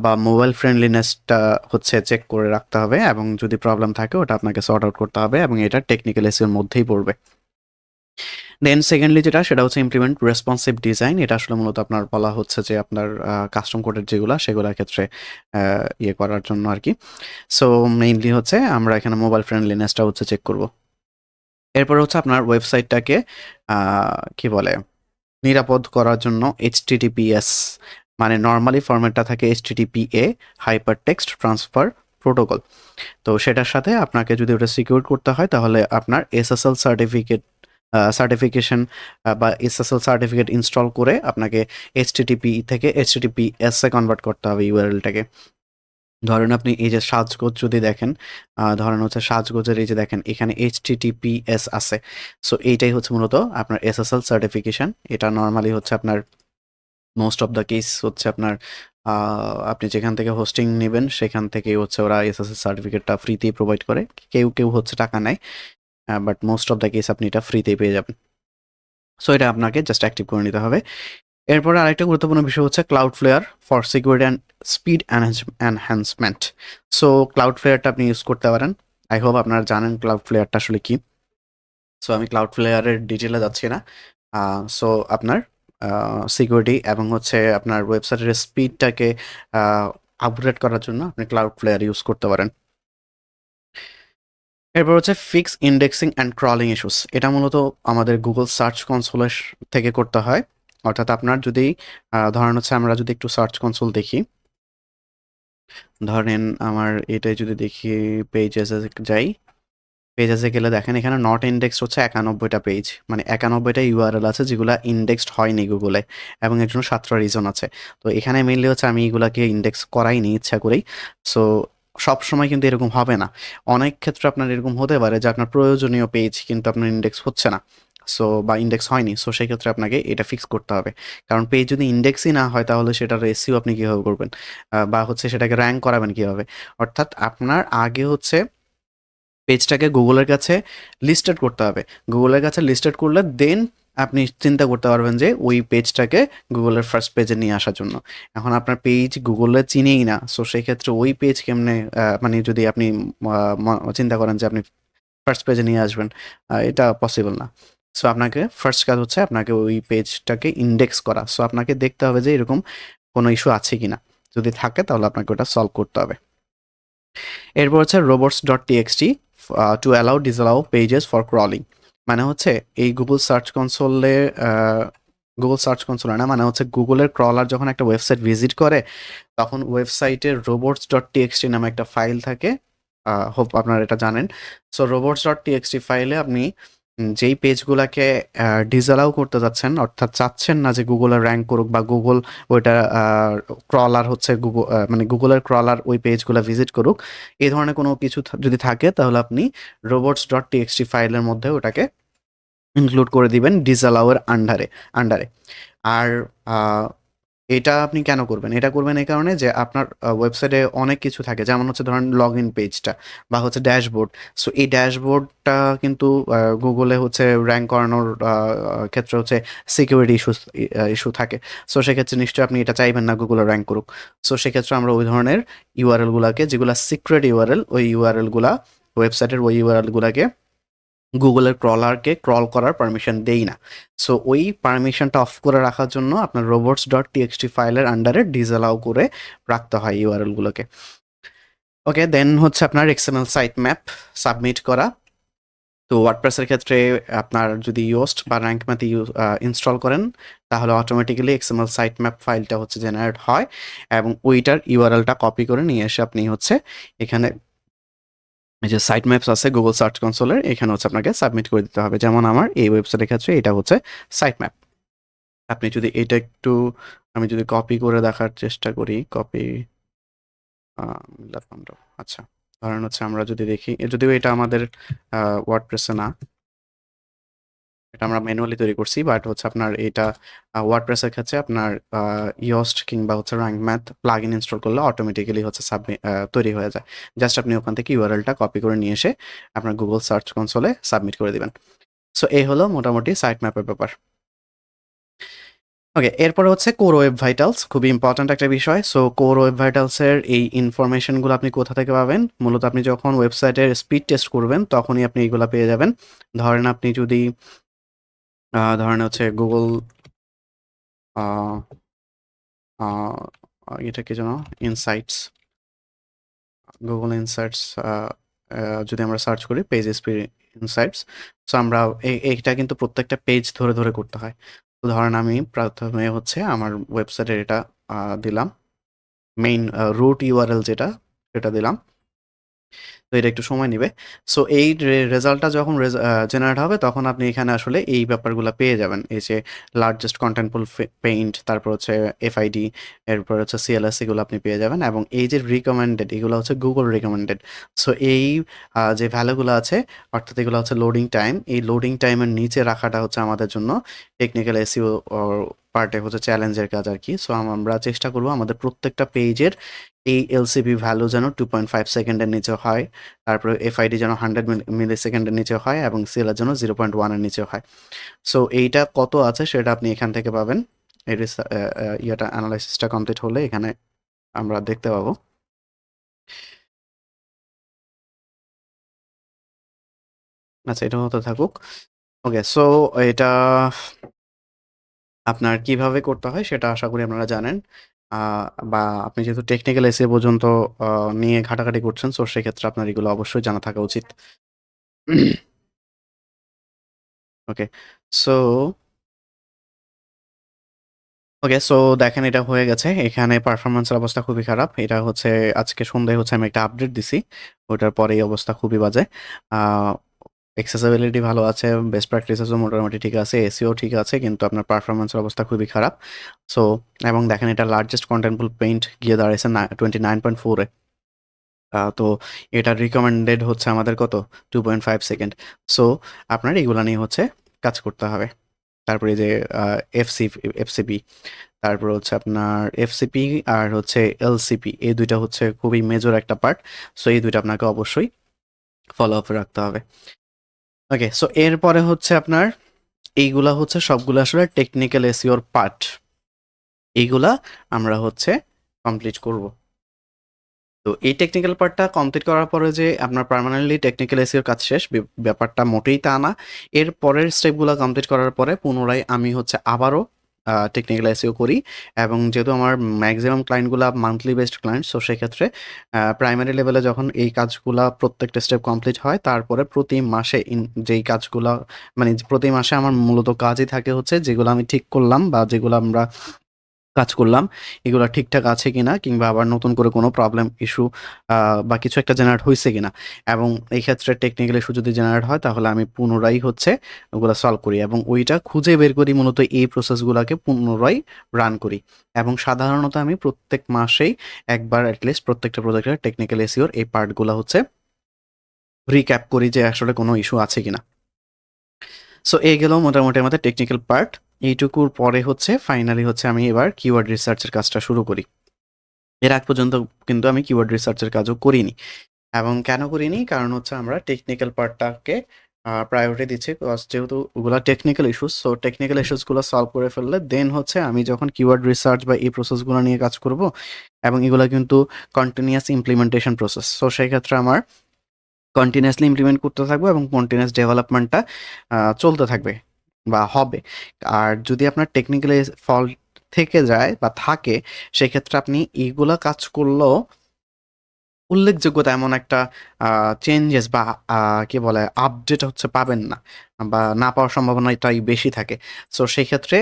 বা মোবাইল ফ্রেন্ডলিনেসটা হচ্ছে চেক করে রাখতে হবে, এবং যদি প্রবলেম থাকে ওটা আপনাকে সর্ট আউট করতে হবে, এবং এটা টেকনিক্যাল এসইওর মধ্যেই পড়বে। দেন সেকেন্ডলি যেটা, সেটা হচ্ছে ইমপ্লিমেন্ট রেসপন্সিভ ডিজাইন। এটা আসলে মূলত আপনার বলা হচ্ছে যে আপনার কাস্টম কোডের যেগুলা সেগুলোর ক্ষেত্রে ইয়ে করার জন্য আর কি। সো মেইনলি হচ্ছে আমরা এখানে মোবাইল ফ্রেন্ডলিনেসটা হচ্ছে চেক করব। এরপর হচ্ছে আপনার ওয়েবসাইটটাকে কি বলে নিরাপদ করার জন্য এইচটিটিপিএস, মানে নর্মালি ফরম্যাটটা থাকে এইচটিটিপিএ হাইপার টেক্সট ট্রান্সফার প্রোটোকল। তো সেটার সাথে আপনাকে যদি ওটা সিকিউর করতে হয় তাহলে আপনার এসএসএল সার্টিফিকেশন বা এসএসএল সার্টিফিকেট ইনস্টল করে আপনাকে এইচটিটিপি থেকে এইচটিটিপিএস এ কনভার্ট করতে হবে ইউআরএলটাকে। ধরেন আপনি এই যে সাজগোজ যদি দেখেন, ধরেন হচ্ছে সাজগোজের এই যে দেখেন এখানে এইচটিটিপিএস আছে। সো এইটাই হচ্ছে মূলত আপনার এসএসএল সার্টিফিকেশন। এটা নর্মালি হচ্ছে আপনার মোস্ট অফ দ্য কেস হচ্ছে আপনার আপনি যেখান থেকে হোস্টিং নেবেন সেখান থেকেই হচ্ছে ওরা এসএসএল সার্টিফিকেটটা ফ্রিতেই প্রোভাইড করে। কেউ কেউ হচ্ছে টাকা নেয়, but most of the case আপনি এটা ফ্রিতেই পেয়ে যাবেন। সো এটা আপনাকে জাস্ট অ্যাক্টিভ করে নিতে হবে। এরপরে আরেকটা গুরুত্বপূর্ণ বিষয় হচ্ছে Cloudflare for security and speed enhancement. So ক্লাউডফ্লেয়ারটা আপনি ইউজ করতে পারেন। আই হোপ আপনারা জানেন ক্লাউডফ্লেয়ারটা আসলে কি। সো আমি ক্লাউডফ্লেয়ারের ডিটেলে যাচ্ছি না। সো আপনার সিকিউরিটি এবং হচ্ছে আপনার ওয়েবসাইটের স্পিডটাকে আপগ্রেড করার জন্য আপনি ক্লাউডফ্লেয়ার ইউজ করতে পারেন। এরপর হচ্ছে fix indexing and crawling issues. এটা মূলত আমাদের গুগল সার্চ কনসোলের থেকে করতে হয়। অর্থাৎ আপনার যদি ধরেন হচ্ছে আমরা যদি একটু সার্চ কনসোল দেখি, ধরেন আমার এটাই যদি দেখি পেজেসে যাই, পেজেসে গেলে দেখেন এখানে নট ইন্ডেক্সড হচ্ছে 91টা পেজ, মানে 91টা ইউআরএল আছে যেগুলো ইন্ডেক্সড হয়নি গুগলে, এবং এর জন্য 7টা রিজন আছে। তো এখানে মেইনলি হচ্ছে আমি এগুলাকে ইন্ডেক্স করাইনি ইচ্ছা করেই। সো সব সময় কিন্তু এরকম হবে না। অনেক ক্ষেত্রে আপনার এরকম হতে পারে যে আপনার প্রয়োজনীয় পেজ কিন্তু আপনার ইন্ডেক্স হচ্ছে না, সো বা ইন্ডেক্স হয়নি। সো সেই ক্ষেত্রে আপনাকে এটা ফিক্স করতে হবে, কারণ পেজ যদি ইন্ডেক্সই না হয় তাহলে সেটার এসইও আপনি কীভাবে করবেন, বা হচ্ছে সেটাকে র্যাঙ্ক করাবেন কীভাবে। অর্থাৎ আপনার আগে হচ্ছে পেজটাকে গুগলের কাছে লিস্টেড করতে হবে। গুগলের কাছে লিস্টেড করলে দেন আপনি চিন্তা করতে পারবেন যে ওই পেজটাকে গুগলের ফার্স্ট পেজে নিয়ে আসার জন্য। এখন আপনার পেজ গুগলে চিনেই না, সো সেক্ষেত্রে ওই পেজ কেমনে মানে যদি আপনি চিন্তা করেন যে আপনি ফার্স্ট পেজে নিয়ে আসবেন, এটা পসিবল না। সো আপনাকে ফার্স্ট কাজ হচ্ছে আপনাকে ওই পেজটাকে ইন্ডেক্স করা। সো আপনাকে দেখতে হবে যে এরকম কোনো ইস্যু আছে কিনা। যদি থাকে তাহলে আপনাকে ওটা সলভ করতে হবে। এরপর হচ্ছে robots.txt to allow disallow pages for crawling. মানে হচ্ছে এই গুগল সার্চ কনসোল না, মানে হচ্ছে গুগলের ক্রলার যখন একটা ওয়েবসাইট ভিজিট করে তখন ওয়েবসাইটের robots.txt নামে একটা ফাইল থাকে। হোপ আপনারা এটা জানেন। সো robots.txt ফাইলে আপনি যেই পেজগুলাকে ডিসঅ্যালাউ করতে যাচ্ছেন, অর্থাৎ চাচ্ছেন না যে গুগলে র্যাঙ্ক করুক বা গুগল ওইটা ক্রলার হচ্ছে মানে গুগলের ক্রলার ওই পেজগুলো ভিজিট করুক, এই ধরনের কোনো কিছু যদি থাকে তাহলে আপনি robots.txt ফাইলের মধ্যে ওটাকে ইনক্লুড করে দিবেন ডিসঅ্যালাউ এর আন্ডারে। আর এটা আপনি কেন করবেন? এটা করবেন এই কারণে যে আপনার ওয়েবসাইটে অনেক কিছু থাকে। যেমন হচ্ছে ধরেন লগইন পেজটা বা হচ্ছে ড্যাশবোর্ড। সো এই ড্যাশবোর্ডটা কিন্তু গুগলে হচ্ছে র্যাঙ্ক করানোর ক্ষেত্রে হচ্ছে সিকিউরিটি ইস্যু থাকে। সো সেক্ষেত্রে নিশ্চয়ই আপনি এটা চাইবেন না গুগলে র্যাঙ্ক করুক। সো সেক্ষেত্রে আমরা ওই ধরনের ইউআরএল গুলাকে, যেগুলা সিক্রেট ইউআরএল, ওই ইউআরএল গুলা, ওয়েবসাইটের ওই ইউআরএল গুলাকে গুগলের ক্রলারকে ক্রল করার পারমিশন দেই না। সো ওই পারমিশনটা অফ করে রাখার জন্য আপনার robots.txt ফাইলের আন্ডারে ডিসঅ্যালাউ করে রাখতে হয় ইউআরএল গুলোকে। ওকে, দেন হচ্ছে আপনার এক্সএমএল সাইট ম্যাপ সাবমিট করা। তো ওয়ার্ডপ্রেসের ক্ষেত্রে আপনার যদি ইয়োস্ট বা র্যাঙ্ক ম্যাথ ইনস্টল করেন তাহলে অটোমেটিক্যালি এক্সএমএল সাইট ম্যাপ ফাইলটা হচ্ছে জেনারেট হয়, এবং ওইটার ইউআরএলটা কপি করে নিয়ে এসে আপনি হচ্ছে এখানে এই যে সাইট ম্যাপস আছে গুগল সার্চ কনসোলের, এখানে হচ্ছে আপনাকে সাবমিট করে দিতে হবে। যেমন আমার এই ওয়েবসাইটের ক্ষেত্রে এটা হচ্ছে সাইট ম্যাপ। আপনি যদি এটা একটু, আমি যদি কপি করে দেখার চেষ্টা করি, কপি আচ্ছা, ধরেন হচ্ছে আমরা যদি দেখি, যদিও এটা আমাদের ওয়ার্ডপ্রেসে না, এটা আমরা ম্যানুয়ালি তৈরি করছি। বাট হচ্ছে আপনার এটা ওয়ার্ডপ্রেসের ক্ষেত্রে আপনার ইয়োস্ট কিংবা হচ্ছে র্যাঙ্ক ম্যাথ প্লাগইন ইনস্টল করলে অটোমেটিক্যালি হচ্ছে তৈরি হয়ে যায়। জাস্ট আপনি ওখান থেকে ইউআরএলটা কপি করে নিয়ে এসে আপনার গুগল সার্চ কনসোলে সাবমিট করে দিবেন। সো এই হলো মোটামুটি সাইট ম্যাপের ব্যাপার। ওকে, এরপরে হচ্ছে কোর ওয়েব ভাইটালস, খুবই ইম্পর্ট্যান্ট একটা বিষয়। সো কোর ওয়েব ভাইটালসের এই ইনফরমেশনগুলো আপনি কোথা থেকে পাবেন? মূলত আপনি যখন ওয়েবসাইটের স্পিড টেস্ট করবেন তখনই আপনি এগুলা পেয়ে যাবেন। ধরেন আপনি যদি ধরেন হচ্ছে গুগল এটা কি যেন ইনসাইটস, গুগল ইনসাইটস যদি আমরা সার্চ করি পেজ স্পিড ইনসাইটস, সো আমরা এইটা কিন্তু প্রত্যেকটা পেজ ধরে ধরে করতে হয়। তো ধরেন আমি প্রথমে হচ্ছে আমার ওয়েবসাইটের এটা দিলাম, মেইন রুট ইউআরএল যেটা সেটা দিলাম। তো এটা একটু সময় নিবে। সো এই রেজাল্টটা যখন জেনারেট হবে তখন আপনি এখানে আসলে এই ব্যাপারগুলো পেয়ে যাবেন। এই যে লার্জেস্ট কন্টেন্টফুল পেইন্ট, তারপর হচ্ছে এফআইডি, এরপর হচ্ছে সিএলএস, এগুলো আপনি পেয়ে যাবেন। এবং এই যে রিকমেন্ডেড, এগুলো হচ্ছে গুগল রিকমেন্ডেড। সো এই যে ভ্যালুগুলো আছে, অর্থাৎ এগুলো হচ্ছে লোডিং টাইম, এই লোডিং টাইমের নিচে রাখাটা হচ্ছে আমাদের জন্য টেকনিক্যাল এসইও পার্টে হচ্ছে চ্যালেঞ্জের কাজ আর কি। সো আমরা চেষ্টা করবো আমাদের প্রত্যেকটা পেজের এই এলসিপি ভ্যালু যেন 2.5 সেকেন্ডের নিচে হয়, তারপরে এফআইডি যেন 100 মিলি সেকেন্ডের নিচে হয়, এবং সিএলআর যেন 0.1 এর নিচে হয়। সো এইটা কত আছে সেটা আপনি এখান থেকে পাবেন। এর ইয়াটা অ্যানালাইসিসটা কমপ্লিট হলে এখানে আমরা দেখতে পাবো। আচ্ছা, এটা হতে থাকুক। ওকে, সো এটা আপনার কিভাবে করতে হয় সেটা আশা করি আপনারা জানেন। বা আপনি যেহেতু টেকনিক্যাল এসইও পর্যন্ত নিয়ে ঘাটাঘাটি করছেন, সো সেক্ষেত্রে আপনার এগুলো অবশ্যই জানা থাকা উচিত। ওকে, সো দেখেন এটা হয়ে গেছে। এখানে পারফরম্যান্সের অবস্থা খুবই খারাপ। এটা হচ্ছে আজকে সন্ধ্যায় হচ্ছে আমি একটা আপডেট দিছি। ওটার পরেই অবস্থা খুবই বাজে। আ অ্যাক্সেসিবিলিটি ভালো আছে, বেস্ট প্র্যাকটিসেসও মোটামুটি ঠিক আছে, এসইও ঠিক আছে, কিন্তু আপনার পারফরম্যান্সের অবস্থা খুবই খারাপ। সো এবং দেখেন এটা লার্জেস্ট কন্টেন্টফুল পেইন্ট গিয়ে দাঁড়াইছে 29.4 এ। তো এটার রিকমেন্ডেড হচ্ছে আমাদের কত? 2.5 সেকেন্ড। সো আপনার এগুলা নিয়ে হচ্ছে কাজ করতে হবে। তারপরে এই যে আ এফসিপি, তারপর হচ্ছে আপনার এফসিপি আর হচ্ছে এলসিপি, এই ২ টা হচ্ছে খুবই মেজর একটা পার্ট। সো এই ২ টা আপনাকে অবশ্যই ফলো আপ এ রাখতে হবে। ওকে, সো এরপরে হচ্ছে আপনার এইগুলা হচ্ছে সবগুলো আসলে টেকনিক্যাল এসইওর পার্ট। এইগুলা আমরা হচ্ছে কমপ্লিট করব। তো এই টেকনিক্যাল পার্টটা কমপ্লিট করার পরে যে আপনার পার্মানেন্টলি টেকনিক্যাল এসইওর কাজ শেষ, ব্যাপারটা মোটেই তা না। এর পরের স্টেপগুলো কমপ্লিট করার পরে পুনরায় আমি হচ্ছে আবারও টেকনিক্যাল এসইও করি। এবং যেহেতু আমার ম্যাক্সিমাম ক্লায়েন্টগুলা মান্থলি বেসড ক্লায়েন্ট, সো সেক্ষেত্রে প্রাইমারি লেভেলে যখন এই কাজগুলা প্রত্যেকটা স্টেপ কমপ্লিট হয়, তারপরে প্রতি মাসে যেই কাজগুলা, মানে প্রতি মাসে আমার মূলত কাজই থাকে হচ্ছে যেগুলো আমি ঠিক করলাম বা যেগুলো আমরা কাজ করলাম, এগুলা ঠিকঠাক আছে কিনা, কিংবা আবার নতুন করে কোনো প্রবলেম, ইস্যু বা কিছু একটা জেনারেট হইছে কিনা। এবং এই ক্ষেত্রে টেকনিক্যাল ইস্যু যদি জেনারেট হয় তাহলে আমি পুনরায় হচ্ছে ওগুলা সলভ করি এবং ওইটা খুঁজে বের করি, মূলত এই প্রসেসগুলাকে পুনরায় রান করি। এবং সাধারণত আমি প্রত্যেক মাসেই একবার এটলিস্ট প্রত্যেকটা প্রজেক্টের টেকনিক্যাল এসইওর এই পার্টগুলা হচ্ছে রিক্যাপ করি যে আসলে কোনো ইস্যু আছে কিনা। সো এই গেল মোটামুটি আমাদের টেকনিক্যাল পার্ট। এইটুকুর পরে হচ্ছে ফাইনালি হচ্ছে আমি এবার কিওয়ার্ড রিসার্চের কাজটা শুরু করি। এর আগ পর্যন্ত কিন্তু আমি কিওয়ার্ড রিসার্চের কাজও করিনি। এবং কেন করিনি? কারণ হচ্ছে আমরা টেকনিক্যাল পার্টটাকে প্রায়োরিটি দিচ্ছি। যেহেতু ওগুলা টেকনিক্যাল ইস্যুস, সো টেকনিক্যাল ইস্যুসগুলো সলভ করে ফেললে দেন হচ্ছে আমি যখন কিওয়ার্ড রিসার্চ বা এই প্রসেসগুলো নিয়ে কাজ করব, এবং এগুলা কিন্তু কন্টিনিউয়াস ইমপ্লিমেন্টেশন প্রসেস। সো সেক্ষেত্রে আমার কন্টিনিউয়াসলি ইমপ্লিমেন্ট করতে থাকবো এবং কন্টিনিউয়াস ডেভেলপমেন্টটা চলতে থাকবে বা হবে। আর যদি আপনার টেকনিক্যালি ফল্ট থেকে যায় বা থাকে, সেক্ষেত্রে আপনি এইগুলা কাজ করলেও উল্লেখযোগ্য তেমন একটা আ চেঞ্জেস বা আ কি বলে আপডেট হচ্ছে পাবেন না, বা না পাওয়ার সম্ভাবনাটাই বেশি থাকে। সো সেক্ষেত্রে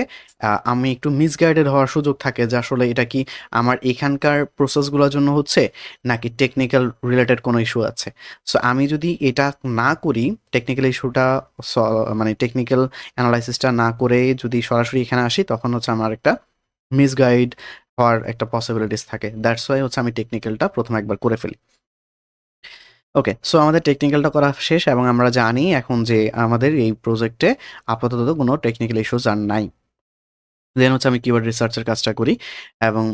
আমি একটু মিসগাইডেড হওয়ার সুযোগ থাকে যে আসলে এটা কি আমার এখানকার প্রসেসগুলোর জন্য হচ্ছে, নাকি টেকনিক্যাল রিলেটেড কোনো ইস্যু আছে। সো আমি যদি এটা না করি, টেকনিক্যাল ইস্যুটা স মানে টেকনিক্যাল এনালাইসিসটা না করে যদি সরাসরি এখানে আসি, তখন হচ্ছে আমার একটা মিসগাইড হওয়ার একটা পসিবিলিটিস থাকে। দ্যাটস ওয়াই হচ্ছে আমি টেকনিক্যালটা ১ম একবার করে ফেলি। ওকে, সো আমাদের টেকনিক্যালটা করা শেষ এবং আমরা জানি এখন যে আমাদের এই প্রজেক্টে আপাতত কোনো টেকনিক্যাল ইস্যুস আর নাই। দেন হচ্ছে আমি কিওয়ার্ড রিসার্চের কাজটা করি এবং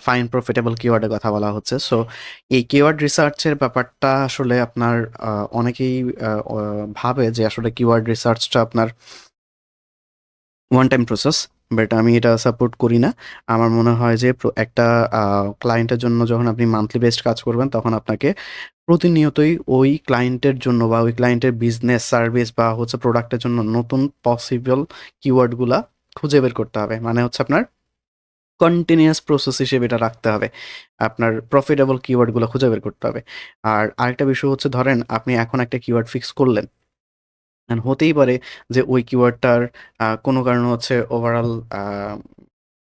ফাইন প্রফিটেবল কিওয়ার্ডের কথা বলা হচ্ছে। সো এই কিওয়ার্ড রিসার্চের ব্যাপারটা আসলে আপনার অনেকেই ভাবে যে আসলে কিওয়ার্ড রিসার্চটা আপনার ওয়ান টাইম প্রসেস, বাট আমি এটা সাপোর্ট করি না। আমার মনে হয় যে একটা ক্লায়েন্টের জন্য যখন আপনি মান্থলি বেসড কাজ করবেন তখন আপনাকে প্রতিনিয়তই ওই ক্লায়েন্টের জন্য বা ওই ক্লায়েন্টের বিজনেস সার্ভিস বা হচ্ছে প্রোডাক্টের জন্য নতুন পসিবল কিওয়ার্ডগুলা খুঁজে বের করতে হবে। মানে হচ্ছে আপনার কন্টিনিউয়াস প্রসেস হিসেবে এটা রাখতে হবে। আপনার প্রফিটেবল কিওয়ার্ডগুলো খুঁজে বের করতে হবে। আর আরেকটা বিষয় হচ্ছে ধরেন আপনি এখন একটা কিওয়ার্ড ফিক্স করলেন। এন্ড হতেই পারে যে ওই কিওয়ার্ডটার কোনো কারণে হচ্ছে ওভারঅল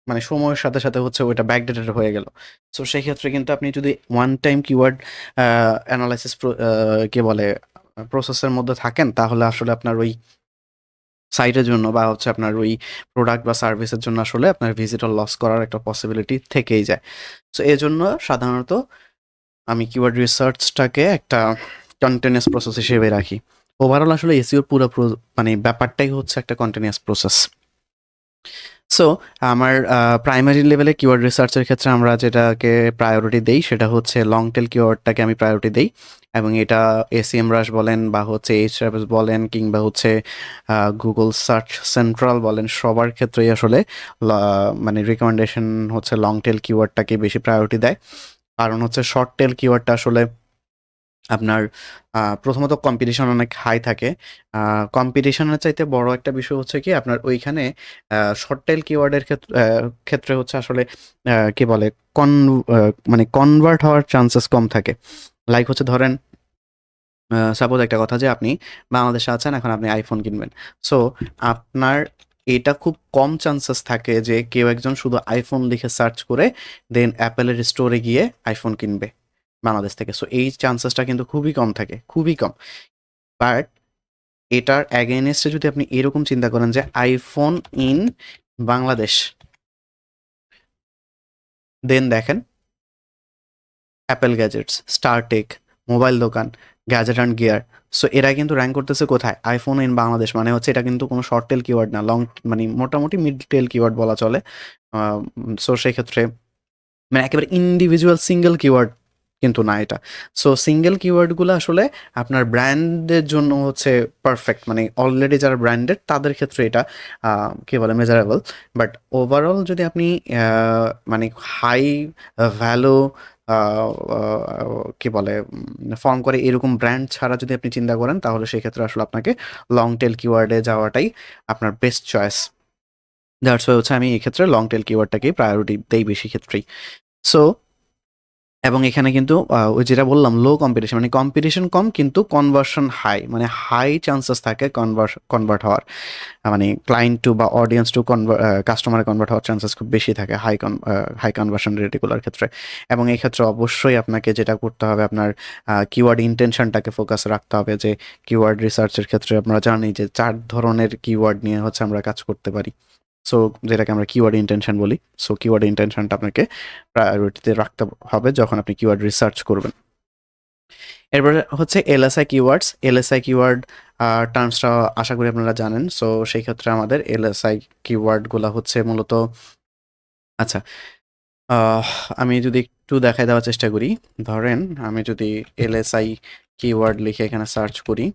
মানে সময়ের সাথে, সাথে হচ্ছে ওইটা ব্যাকডেটেড হয়ে গেল। সো সেই ক্ষেত্রে কিন্তু আপনি যদি ওয়ান টাইম কিওয়ার্ড অ্যানালাইসিস কি বলে প্রসেসের মধ্যে থাকেন তাহলে আসলে আপনার ওই সাইটের জন্য বা হচ্ছে আপনার ওই প্রোডাক্ট বা সার্ভিসের জন্য আসলে আপনার ভিজিটর লস করার একটা পসিবিলিটি থেকেই যায়। সো এজন্য সাধারণত আমি কিওয়ার্ড রিসার্চটাকে একটা কন্টিনিউয়াস প্রসেস হিসেবে রাখি। ওভারঅল আসলে এসইওর পুরো মানে ব্যাপারটাই হচ্ছে একটা কন্টিনিউয়াস প্রসেস। সো আমার প্রাইমারি লেভেলে কিওয়ার্ড রিসার্চের ক্ষেত্রে আমরা যেটাকে প্রায়োরিটি দেই সেটা হচ্ছে লং টেল কিওয়ার্ডটাকে আমি প্রায়োরিটি দেই এবং এটা এসিএমরাশ বলেন বা হচ্ছে এইচআরএস বলেন কিংবা হচ্ছে গুগল সার্চ সেন্ট্রাল বলেন সবার ক্ষেত্রেই আসলে মানে রিকমেন্ডেশন হচ্ছে লং টেল কিওয়ার্ডটাকে বেশি প্রায়োরিটি দেয়। কারণ হচ্ছে শর্ট টেল কিওয়ার্ডটা আসলে আপনার প্রথমত কম্পিটিশন অনেক হাই থাকে। কম্পিটিশনের চাইতে বড় একটা বিষয় হচ্ছে কি আপনার ওইখানে শর্ট টেল কিওয়ার্ডের ক্ষেত্রে হচ্ছে আসলে কি বলে কন মানে কনভার্ট হওয়ার চান্সেস কম থাকে। লাইক হচ্ছে ধরেন সাপোজ একটা কথা যে আপনি বাংলাদেশে আছেন, এখন আপনি আইফোন কিনবেন। সো আপনার এটা খুব কম চান্সেস থাকে যে কেউ একজন শুধু আইফোন লিখে সার্চ করে দেন অ্যাপেলের স্টোরে গিয়ে আইফোন কিনবে বাংলাদেশ থেকে। সো এই চান্সেসটা কিন্তু খুবই কম থাকে, খুবই কম। বাট এটার অ্যাগেইনস্টে যদি আপনি এরকম চিন্তা করেন যে আইফোন ইন বাংলাদেশ, দেন দেখেন অ্যাপেল গ্যাজেটস, স্টারটেক, মোবাইল দোকান, গ্যাজেট অ্যান্ড গিয়ার। সো এরা কিন্তু র্যাঙ্ক করতেছে কোথায়? IPhone in Bangladesh. মানে হচ্ছে এটা কিন্তু কোনো শর্ট টেল কিওয়ার্ড না, লং মানে মোটামুটি মিড টেল কিওয়ার্ড বলা চলে। সো সেই ক্ষেত্রে মানে একেবারে ইন্ডিভিজুয়াল সিঙ্গেল কিওয়ার্ড কিন্তু না এটা। সো সিঙ্গেল কিওয়ার্ডগুলো আসলে আপনার ব্র্যান্ডের জন্য হচ্ছে পারফেক্ট, মানে অলরেডি যারা ব্র্যান্ডেড তাদের ক্ষেত্রে এটা কী বলে মেজারেবল। বাট ওভারঅল যদি আপনি মানে হাই ভ্যালু কি বলে ফর্ম করে এরকম ব্র্যান্ড ছাড়া যদি আপনি চিন্তা করেন তাহলে সেক্ষেত্রে আসলে আপনাকে লং টেল কিওয়ার্ডে যাওয়াটাই আপনার বেস্ট চয়েস। দ্যাটস ওয়াই হচ্ছে আমি এক্ষেত্রে লং টেল কিওয়ার্ডটাকেই প্রায়োরিটি দেই বেশি ক্ষেত্রেই। সো এবং এখানে কিন্তু ওই যেটা বললাম লো কম্পিটিশন, মানে কম্পিটিশন কম কিন্তু কনভার্সন হাই, মানে হাই চান্সেস থাকে কনভার্ট হওয়ার, মানে ক্লায়েন্ট টু বা অডিয়েন্স টু কাস্টমারে কনভার্ট হওয়ার চান্সেস খুব বেশি থাকে হাই কনভার্সন রেটগুলোর ক্ষেত্রে। এবং এই ক্ষেত্রে অবশ্যই আপনাকে যেটা করতে হবে আপনার কিওয়ার্ড ইন্টেনশনটাকে ফোকাস রাখতে হবে। যে কিওয়ার্ড রিসার্চের ক্ষেত্রে আমরা জানি যে 4 ধরনের কিওয়ার্ড নিয়ে হচ্ছে আমরা কাজ করতে পারি। সো যেটাকে আমরা কিওয়ার্ড ইন্টেনশন বলি। সো কিওয়ার্ড ইন্টেনশনটা আপনাকে প্রায়োরিটিতে রাখতে হবে যখন আপনি কিওয়ার্ড রিসার্চ করবেন। এরপরে হচ্ছে এলএসআই কিওয়ার্ডস। এলএসআই কিওয়ার্ড টার্মসটা আশা করি আপনারা জানেন। সো সেই ক্ষেত্রে আমাদের এলএসআই কিওয়ার্ডগুলো হচ্ছে মূলত আচ্ছা আমি যদি একটু দেখায় দেওয়ার চেষ্টা করি, ধরেন আমি যদি এলএসআই কিওয়ার্ড লিখে এখানে সার্চ করি,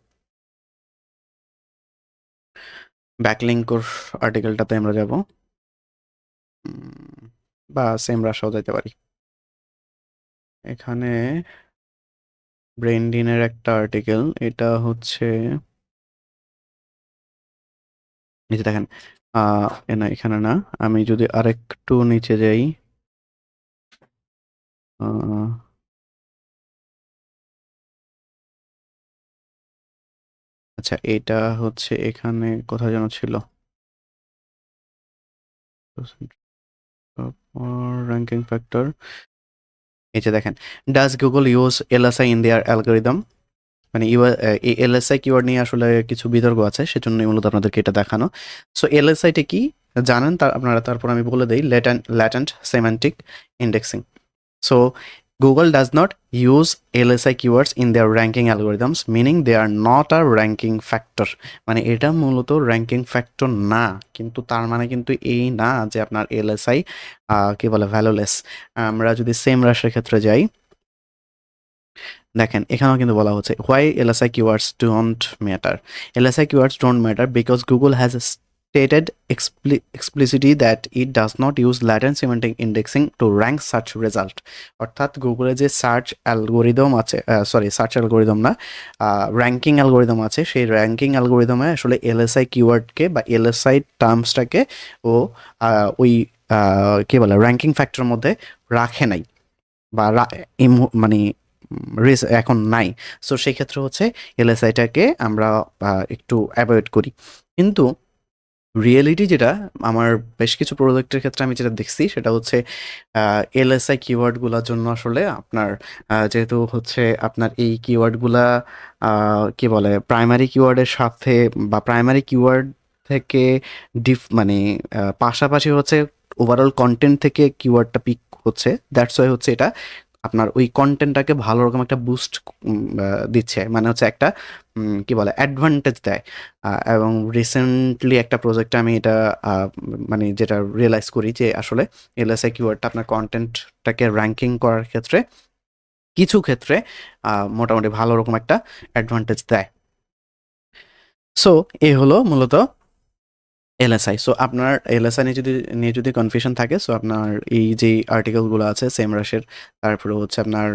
ব্যাকলিঙ্ক আর্টিকেলটাতে আমরা যাব বা সেম রাশাও যাইতে পারি। এখানে ব্রেন্ডিনের একটা আর্টিকেল, এটা হচ্ছে নিচে দেখেন না এখানে না, আমি যদি আরেকটু নিচে যাই আচ্ছা এটা হচ্ছে এখানে কোথায় যেন ছিল, র্যাঙ্কিং ফ্যাক্টর। এই যে দেখেন, does Google use LSI in their algorithm, মানে এই এলএসআই কিওয়ার্ড নিয়ে আসলে কিছু বিতর্ক আছে, সেজন্যই মূলত আপনাদেরকে এটা দেখানো। সো এলএসআইটা কি জানেন আপনারা, তারপর আমি বলে দিই latent semantic indexing. So Google does not use LSI keywords in their ranking algorithms, meaning they are not a ranking factor. মানে এটা মূলত র্যাঙ্কিং ফ্যাক্টর না, কিন্তু তার মানে কিন্তু এই না যে আপনার এলএসআই কি বলে ভ্যালুলেস। আমরা যদি সেম রাশের ক্ষেত্রে যাই, দেখেন এখানেও কিন্তু বলা হচ্ছে why LSI keywords don't matter. LSI keywords don't matter because Google has stated explicitly that it does not use latent semantic indexing to rank search result। অর্থাৎ গুগলে যে সার্চ অ্যালগোরিদম আছে, সরি সার্চ অ্যালগোরিদম না, ranking algorithm আছে, সেই ranking অ্যালগোরিদমে আসলে LSI কিওয়ার্ডকে বা LSI টার্মসটাকে ও ওই কি বলে র্যাঙ্কিং ফ্যাক্টর মধ্যে রাখে নাই বা মানে এখন নাই। সো সেই ক্ষেত্রে হচ্ছে এলএসআইটাকে আমরা একটু অ্যাভয়েড করি। কিন্তু রিয়েলিটি যেটা আমার বেশ কিছু প্রোজেক্টের ক্ষেত্রে আমি যেটা দেখছি সেটা হচ্ছে এলএসআই কিওয়ার্ডগুলোর জন্য আসলে আপনার যেহেতু হচ্ছে আপনার এই কিওয়ার্ডগুলা কি বলে প্রাইমারি কিওয়ার্ডের সাথে বা প্রাইমারি কিওয়ার্ড থেকে মানে পাশাপাশি হচ্ছে ওভারঅল কন্টেন্ট থেকে কিওয়ার্ডটা পিক হচ্ছে, দ্যাটস ওয়াই হচ্ছে এটা আপনার ওই কন্টেন্টটাকে ভালো রকম একটা বুস্ট দিচ্ছে, মানে হচ্ছে একটা কি বলে অ্যাডভান্টেজ দেয়। এবং রিসেন্টলি একটা প্রজেক্টে আমি এটা মানে যেটা রিয়েলাইজ করি যে আসলে এলএসআই কিওয়ার্ডটা আপনার কন্টেন্টটাকে র্যাঙ্কিং করার ক্ষেত্রে কিছু ক্ষেত্রে মোটামুটি ভালো রকম একটা অ্যাডভান্টেজ দেয়। সো এ হলো মূলত এলএসআই। সো আপনার এলএসআই নিয়ে যদি কনফিউশন থাকে, সো আপনার এই যে আর্টিকেলগুলো আছে সেম রাশের, তারপরে হচ্ছে আপনার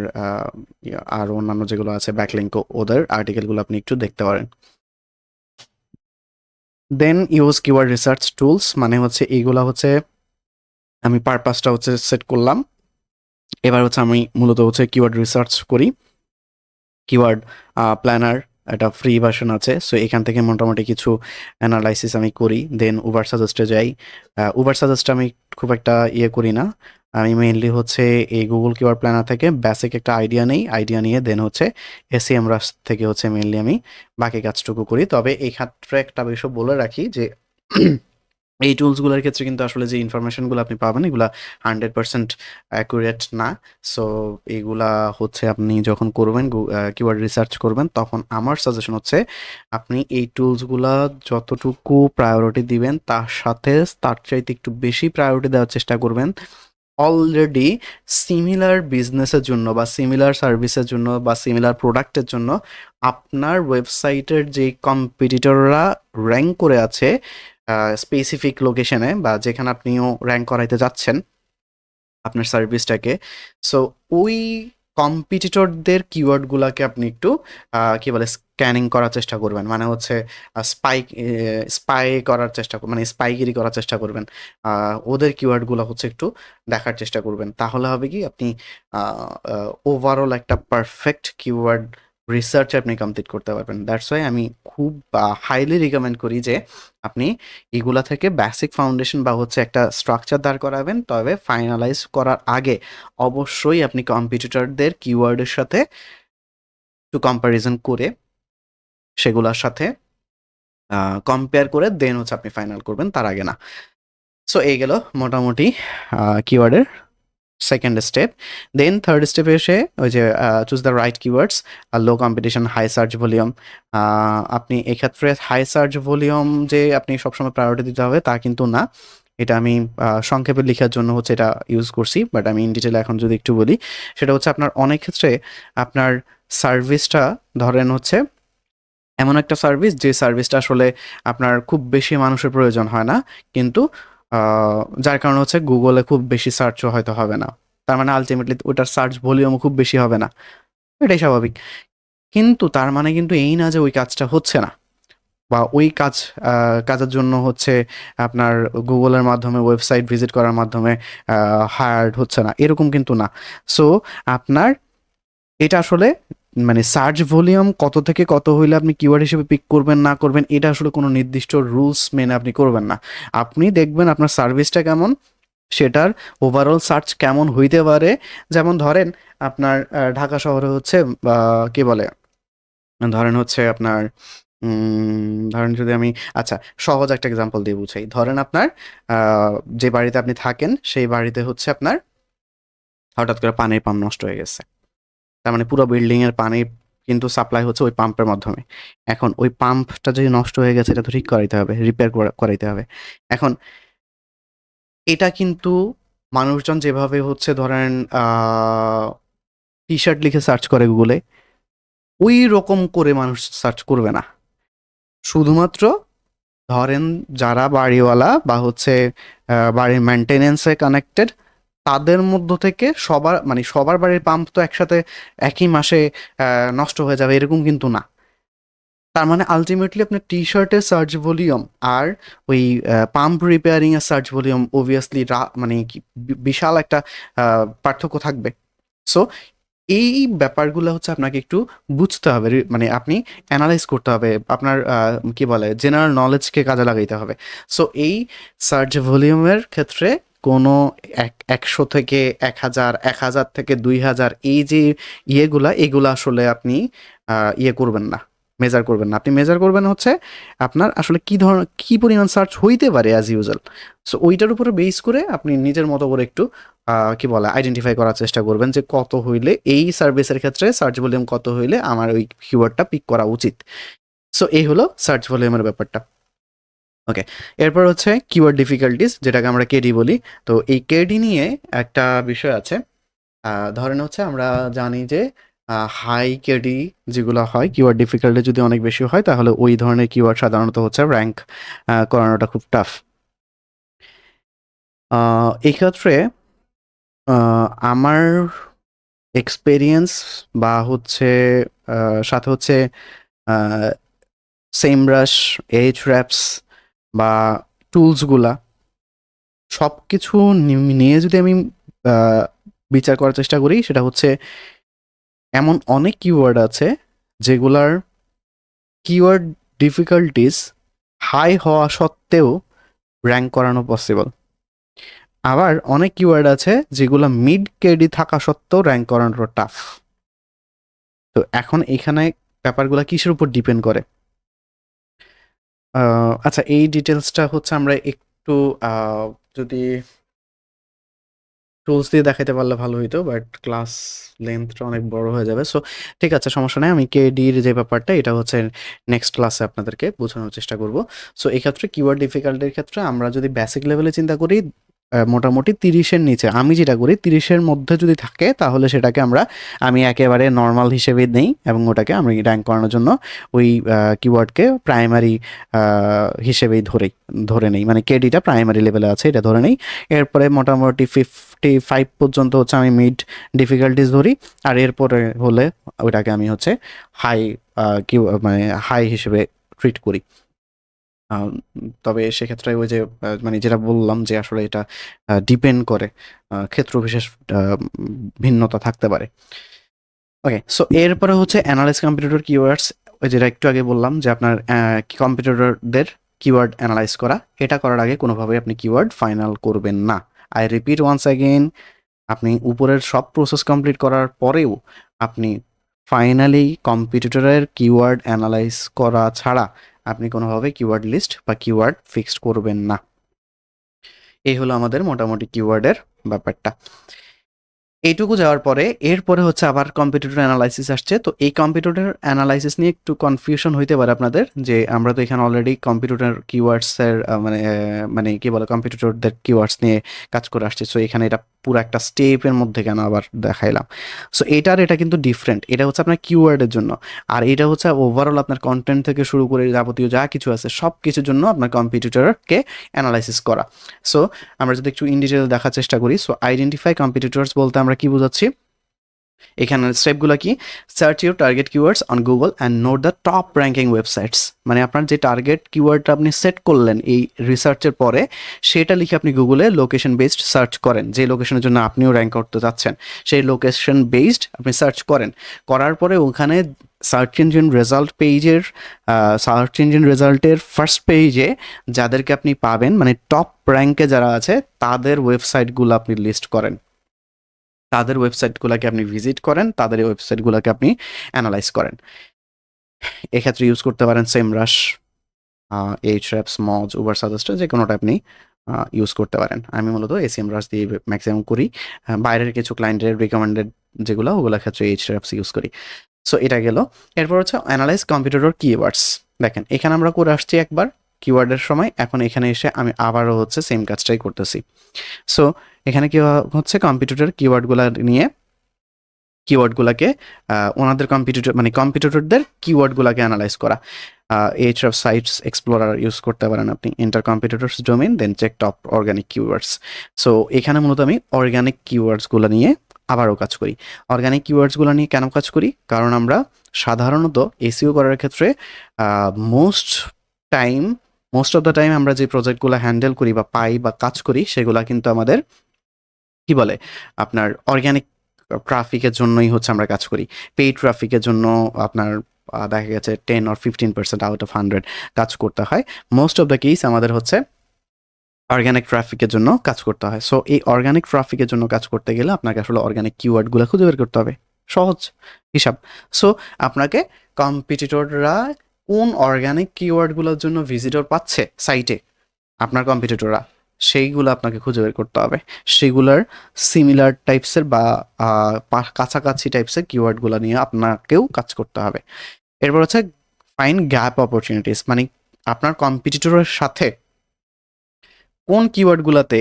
আর অন্যান্য যেগুলো আছে ব্যাকলিঙ্ক, ওদের আর্টিকেলগুলো আপনি একটু দেখতে পারেন। Then use keyword research tools, মানে হচ্ছে এইগুলা হচ্ছে আমি পারপাসটা হচ্ছে সেট করলাম। এবার হচ্ছে আমি মূলত হচ্ছে কিওয়ার্ড রিসার্চ করি। কিওয়ার্ড প্ল্যানার একটা ফ্রি ভার্সন আছে, সো এখান থেকে মোটামুটি কিছু অ্যানালাইসিস আমি করি। দেন উবার সাজেস্টে যাই। উবার সাজেস্ট আমি খুব একটা ইয়ে করি না, আমি মেইনলি হচ্ছে এই গুগল কিওয়ার্ড প্ল্যানার থেকে বেসিক একটা আইডিয়া নিয়ে দেন হচ্ছে এসিএম রাস থেকে হচ্ছে মেইনলি আমি বাকি কাজটুকু করি। তবে এই ক্ষেত্রে একটা বিষয় বলে রাখি যে এই টুলসগুলোর ক্ষেত্রে কিন্তু আসলে যে ইনফরমেশনগুলো আপনি পাবেন এগুলা 100% অ্যাকুরেট না। সো এগুলা হচ্ছে আপনি যখন করবেন কিওয়ার্ড রিসার্চ করবেন তখন আমার সাজেশন হচ্ছে আপনি এই টুলসগুলা যতটুকু প্রায়োরিটি দিবেন তার চাইতে একটু বেশি প্রায়োরিটি দেওয়ার চেষ্টা করবেন অলরেডি সিমিলার বিজনেসের জন্য বা সিমিলার সার্ভিসের জন্য বা সিমিলার প্রোডাক্টের জন্য আপনার ওয়েবসাইটের যে কম্পিটিটররা র্যাঙ্ক করে আছে স্পেসিফিক লোকেশনে বা যেখানে আপনিও র্যাঙ্ক করাইতে যাচ্ছেন আপনার সার্ভিসটাকে। সো ওই কম্পিটিটরদের কিওয়ার্ডগুলাকে আপনি একটু কি বলে স্ক্যানিং করার চেষ্টা করবেন, মানে হচ্ছে স্পাই করার চেষ্টা মানে স্পাইগিরি করার চেষ্টা করবেন। ওদের কিওয়ার্ডগুলো হচ্ছে একটু দেখার চেষ্টা করবেন, তাহলে হবে কি আপনি ওভারঅল একটা পারফেক্ট কিওয়ার্ড রিসার্চ আপনি কমপ্লিট করতে পারবেন। দ্যাটস ওয়াই আমি খুব হাইলি রিকমেন্ড করি যে আপনি এগুলা থেকে বেসিক ফাউন্ডেশন বা হচ্ছে একটা স্ট্রাকচার দাঁড় করাবেন, তবে ফাইনালাইজ করার আগে অবশ্যই আপনি কম্পিটিটরদের কিওয়ার্ডের সাথে একটু কম্প্যারিজন করে সেগুলোর সাথে কম্পেয়ার করে দেন হচ্ছে আপনি ফাইনাল করবেন, তার আগে না। সো এই গেল মোটামুটি কিওয়ার্ডের সেকেন্ড স্টেপ। দেন থার্ড স্টেপে এসে ওই যে choose the right keywords, low competition, high search volume. আপনি এক্ষেত্রে হাই সার্চ ভলিউম যে আপনি সবসময় প্রায়োরিটি দিতে হবে তা কিন্তু না, এটা আমি সংক্ষেপে লেখার জন্য হচ্ছে এটা ইউজ করছি, বাট আমি ইন ডিটেলে এখন যদি একটু বলি সেটা হচ্ছে আপনার অনেক ক্ষেত্রে আপনার সার্ভিসটা ধরেন হচ্ছে এমন একটা সার্ভিস যে সার্ভিসটা আসলে আপনার খুব বেশি মানুষের প্রয়োজন হয় না, কিন্তু যার কারণে হচ্ছে গুগলে খুব বেশি সার্চও হয়তো হবে না, তার মানে আলটিমেটলি ওটার সার্চ ভলিউমও খুব বেশি হবে না, এটাই স্বাভাবিক। কিন্তু তার মানে কিন্তু এই না যে ওই কাজটা হচ্ছে না বা ওই কাজের জন্য হচ্ছে আপনার গুগলের মাধ্যমে ওয়েবসাইট ভিজিট করার মাধ্যমে হায়ার্ড হচ্ছে না, এরকম কিন্তু না। সো আপনার এটা আসলে মানে সার্চ ভলিউম কত থেকে কত হইলে আপনি কিওয়ার্ড হিসেবে পিক করবেন না করবেন এটা আসলে কোনো নির্দিষ্ট রুলস মেনে আপনি করবেন না। আপনি দেখবেন আপনার সার্ভিসটা কেমন, সেটার ওভারঅল সার্চ কেমন হইতে পারে। যেমন ধরেন আপনার ঢাকা শহরে হচ্ছে কি বলে ধরেন হচ্ছে আপনার ধরেন যদি আমি আচ্ছা সহজ একটা এক্সাম্পল দিয়ে বুঝাই। ধরেন আপনার যে বাড়িতে আপনি থাকেন সেই বাড়িতে হচ্ছে আপনার হঠাৎ করে পানির পাম্প নষ্ট হয়ে গেছে। তার মানে পুরো বিল্ডিংয়ের পানি কিন্তু সাপ্লাই হচ্ছে ওই পাম্পের মাধ্যমে। এখন ওই পাম্পটা যদি নষ্ট হয়ে গেছে এটা তো ঠিক করাইতে হবে, রিপেয়ার করাইতে হবে। এখন এটা কিন্তু মানুষজন যেভাবে হচ্ছে ধরেন টি-শার্ট লিখে সার্চ করে গুগলে, ওই রকম করে মানুষ সার্চ করবে না। শুধুমাত্র ধরেন যারা বাড়িওয়ালা বা হচ্ছে বাড়ির মেইনটেন্যান্সে কানেক্টেড, তাদের মধ্য থেকে সবার বাড়ির পাম্প তো একসাথে একই মাসে নষ্ট হয়ে যাবে এরকম কিন্তু না। তার মানে আল্টিমেটলি আপনার টি-শার্টের সার্চ ভলিউম আর ওই পাম্প রিপেয়ারিং এর সার্চ ভলিউম অবভিয়াসলি মানে কি বিশাল একটা পার্থক্য থাকবে। সো এই ব্যাপারগুলো হচ্ছে আপনাকে একটু বুঝতে হবে, মানে আপনি অ্যানালাইজ করতে হবে, আপনার কি বলে জেনারেল নলেজকে কাজে লাগাইতে হবে। সো এই সার্চ ভলিউমের ক্ষেত্রে কোনো 100 থেকে 1000, 1000 থেকে 2000 এই যে এগুলা আসলে আপনি ইয়ে করবেন না, মেজার করবেন না। আপনি মেজার করবেন হচ্ছে আপনার আসলে কি পরিমাণ সার্চ হইতে পারে অ্যাজ ইউজুয়াল। সো ওইটার উপরে বেস করে আপনি নিজের মতো করে একটু কি বলে আইডেন্টিফাই করার চেষ্টা করবেন যে কত হইলে এই সার্ভিসের ক্ষেত্রে সার্চ ভলিউম কত হইলে আমার ওই কিওয়ার্ডটা পিক করা উচিত। সো এই হলো সার্চ ভলিউমের ব্যাপারটা। ওকে, এরপর হচ্ছে কিওয়ার্ড ডিফিকাল্টিস, যেটাকে আমরা কেডি বলি। তো এই কেডি নিয়ে একটা বিষয় আছে। ধরেন হচ্ছে আমরা জানি যে হাই কেডি যেগুলো হয়, কিওয়ার্ড ডিফিকাল্টি যদি অনেক বেশি হয় তাহলে ওই ধরনের কিওয়ার্ড সাধারণত হচ্ছে র্যাঙ্ক করানোটা খুব টাফ। এই ক্ষেত্রে আমার এক্সপেরিয়েন্স বা হচ্ছে সাথে হচ্ছে সেমরাশ, Ahrefs বা টুলসগুলা সব কিছু নিয়ে যদি আমি বিচার করার চেষ্টা করি, সেটা হচ্ছে এমন অনেক কিওয়ার্ড আছে যেগুলার কিওয়ার্ড ডিফিকাল্টিস হাই হওয়া সত্ত্বেও র্যাঙ্ক করানো পসিবল। আবার অনেক কিওয়ার্ড আছে যেগুলো মিড কেডি থাকা সত্ত্বেও র্যাঙ্ক করানো টাফ। তো এখন এখানে ব্যাপারগুলো কিসের উপর ডিপেন্ড করে? আচ্ছা, এই ডিটেলসটা হচ্ছে আমরা একটু যদি টুলস দিয়ে দেখাইতে পারলে ভালো হইতো, বাট ক্লাস লেন্থটা অনেক বড় হয়ে যাবে। সো ঠিক আছে, সমস্যা নেই। আমি কেডির যে ব্যাপারটা এটা হচ্ছে নেক্সট ক্লাসে আপনাদেরকে বোঝানোর চেষ্টা করব। সো এই ক্ষেত্রে কিওয়ার্ড ডিফিকাল্টির ক্ষেত্রে আমরা যদি বেসিক লেভেলে চিন্তা করি, মোটামুটি 30-এর নিচে, আমি যেটা করি 30-এর মধ্যে যদি থাকে তাহলে সেটাকে আমি একেবারে নর্মাল হিসেবে নেই এবং ওটাকে আমি র্যাঙ্ক করানোর জন্য ওই কিওয়ার্ডকে প্রাইমারি হিসেবেই ধরে নেই, মানে কেডিটা প্রাইমারি লেভেলে আছে এটা ধরে নেই। এরপরে মোটামুটি 55 পর্যন্ত হচ্ছে আমি মিড ডিফিকাল্টিস ধরি, আর এরপরে হলে ওইটাকে আমি হচ্ছে হাই মানে হাই হিসেবে ট্রিট করি। তবে সেক্ষেত্রে ওই যে মানে যেটা বললাম যে আসলে এটা ডিপেন্ড করে, ক্ষেত্র বিশেষ ভিন্নতা থাকতে পারে। ওকে, সো এরপরে হচ্ছে অ্যানালাইজ কম্পিটিটর কিওয়ার্ডস, ওই যেটা একটু আগে বললাম যে আপনার কম্পিটিটরদের কিওয়ার্ড অ্যানালাইজ করা। এটা করার আগে কোনোভাবেই আপনি কিওয়ার্ড ফাইনাল করবেন না। আই রিপিট ওয়ান্স অ্যাগেন, আপনি উপরের সব প্রসেস কমপ্লিট করার পরেও আপনি ফাইনালি কম্পিটিটরের কিওয়ার্ড অ্যানালাইজ করা ছাড়া আপনি কোনোভাবে কিওয়ার্ড লিস্ট বা কিওয়ার্ড ফিক্সড করবেন না। এই হলো আমাদের মোটামুটি কিওয়ার্ডের ব্যাপারটা। এইটুকু যাওয়ার পরে এরপরে হচ্ছে আবার কম্পিটিটর অ্যানালাইসিস আসছে। তো এই কম্পিটিটর অ্যানালাইসিস নিয়ে একটু কনফিউশন হইতে পারে আপনাদের, যে আমরা তো এখানে অলরেডি কম্পিটিটর কিওয়ার্ডসের মানে কি বলে কম্পিটিটরদের কিওয়ার্ডস নিয়ে কাজ করে আসছে। সো এখানে এটা পুরো একটা স্টেপের মধ্যে কেন আবার দেখাইলাম? সো এটা কিন্তু ডিফারেন্ট। এটা হচ্ছে আপনার কিওয়ার্ডের জন্য, আর এটা হচ্ছে ওভারঅল আপনার কন্টেন্ট থেকে শুরু করে যাবতীয় যা কিছু আছে সব কিছুর জন্য আপনার কম্পিটিটরকে অ্যানালাইসিস করা। সো আমরা যদি একটু ইন ডিটেল দেখার চেষ্টা করি, সো আইডেন্টিফাই কম্পিটিটরস বলতে আমরা কি বোঝাচ্ছি? এখানের স্টেপগুলো কি? Search your target keywords on Google and note the top ranking websites. মানে আপনার যে টার্গেট কিওয়ার্ডটা আপনি সেট করলেন এই রিসার্চের পরে, সেটা লিখে আপনি গুগলে লোকেশন বেসড সার্চ করেন। যে লোকেশনের জন্য আপনিও র্যাঙ্ক করতে যাচ্ছেন সেই লোকেশন বেসড আপনি সার্চ করেন। করার পরে ওখানে সার্চ ইঞ্জিন রেজাল্টের ফার্স্ট পেজে যাদেরকে আপনি পাবেন, মানে টপ র্যাঙ্কে যারা আছে তাদের ওয়েবসাইটগুলো আপনি লিস্ট করেন, তাদের ওয়েবসাইটগুলোকে আপনি ভিজিট করেন, তাদের ওয়েবসাইটগুলোকে আপনি অ্যানালাইজ করেন। এক্ষেত্রে ইউজ করতে পারেন সেমরাশ, Ahrefs, Moz, উবার সাজেস্টার, যে কোনোটা আপনি ইউজ করতে পারেন। আমি মূলত SEMrush দিয়ে ম্যাক্সিমাম করি। বাইরের কিছু ক্লায়েন্টের রিকমেন্ডেড যেগুলো ওগুলোর ক্ষেত্রে Ahrefs ইউজ করি। সো এটা গেল। এরপর হচ্ছে অ্যানালাইজ কম্পিটিটর কিওয়ার্ডস। দেখেন এখানে আমরা করে আসছি একবার কিওয়ার্ডের সময়, এখন এখানে এসে আমি আবারও হচ্ছে সেম কাজটাই করতেছি। সো এখানে কি হচ্ছে, কম্পিটিটর কিওয়ার্ডগুলো নিয়ে কিওয়ার্ডগুলোকে ওনাদের কম্পিটিটর মানে কম্পিটিটরদের কিওয়ার্ডগুলোকে অ্যানালাইজ করা। Ahrefs সাইটস এক্সপ্লোরার ইউজ করতে পারেন আপনি, enter competitors domain then check top organic keywords. So এখানে মূলত আমি অর্গানিক কিওয়ার্ডসগুলো নিয়ে আবারও কাজ করি। অর্গানিক কিওয়ার্ডসগুলো নিয়ে কেন কাজ করি? কারণ আমরা সাধারণত এসইও করার ক্ষেত্রে মোস্ট অফ দ্য টাইম আমরা যে প্রজেক্টগুলো হ্যান্ডেল করি বা পাই বা কাজ করি সেগুলো কিন্তু আমাদের কি বলে আপনার অর্গানিক ট্রাফিকের জন্যই হচ্ছে আমরা কাজ করি। পেইড ট্রাফিকের জন্য আপনার দেখা গেছে 10 or 15% আউট অফ 100 কাজ করতে হয়। মোস্ট অফ দ্য কেস আমাদের হচ্ছে অর্গানিক ট্রাফিকের জন্য কাজ করতে হয়। সো এই অর্গানিক ট্রাফিকের জন্য কাজ করতে গেলে আপনাকে আসলে অর্গানিক কিওয়ার্ডগুলো খুঁজে বের করতে হবে। সহজ হিসাব। সো আপনাকে কম্পিটিটররা কোন অর্গানিক কিওয়ার্ডগুলোর জন্য ভিজিটর পাচ্ছে সাইটে, আপনার কম্পিটিটররা, সেইগুলো আপনাকে খুঁজে বের করতে হবে। সেগুলার সিমিলার টাইপসের বা কাছাকাছি টাইপসের কিওয়ার্ডগুলো নিয়ে আপনাকেও কাজ করতে হবে। এরপর হচ্ছে ফাইন গ্যাপ অপরচুনিটিস, মানে আপনার কম্পিটিটরের সাথে কোন কিওয়ার্ডগুলোতে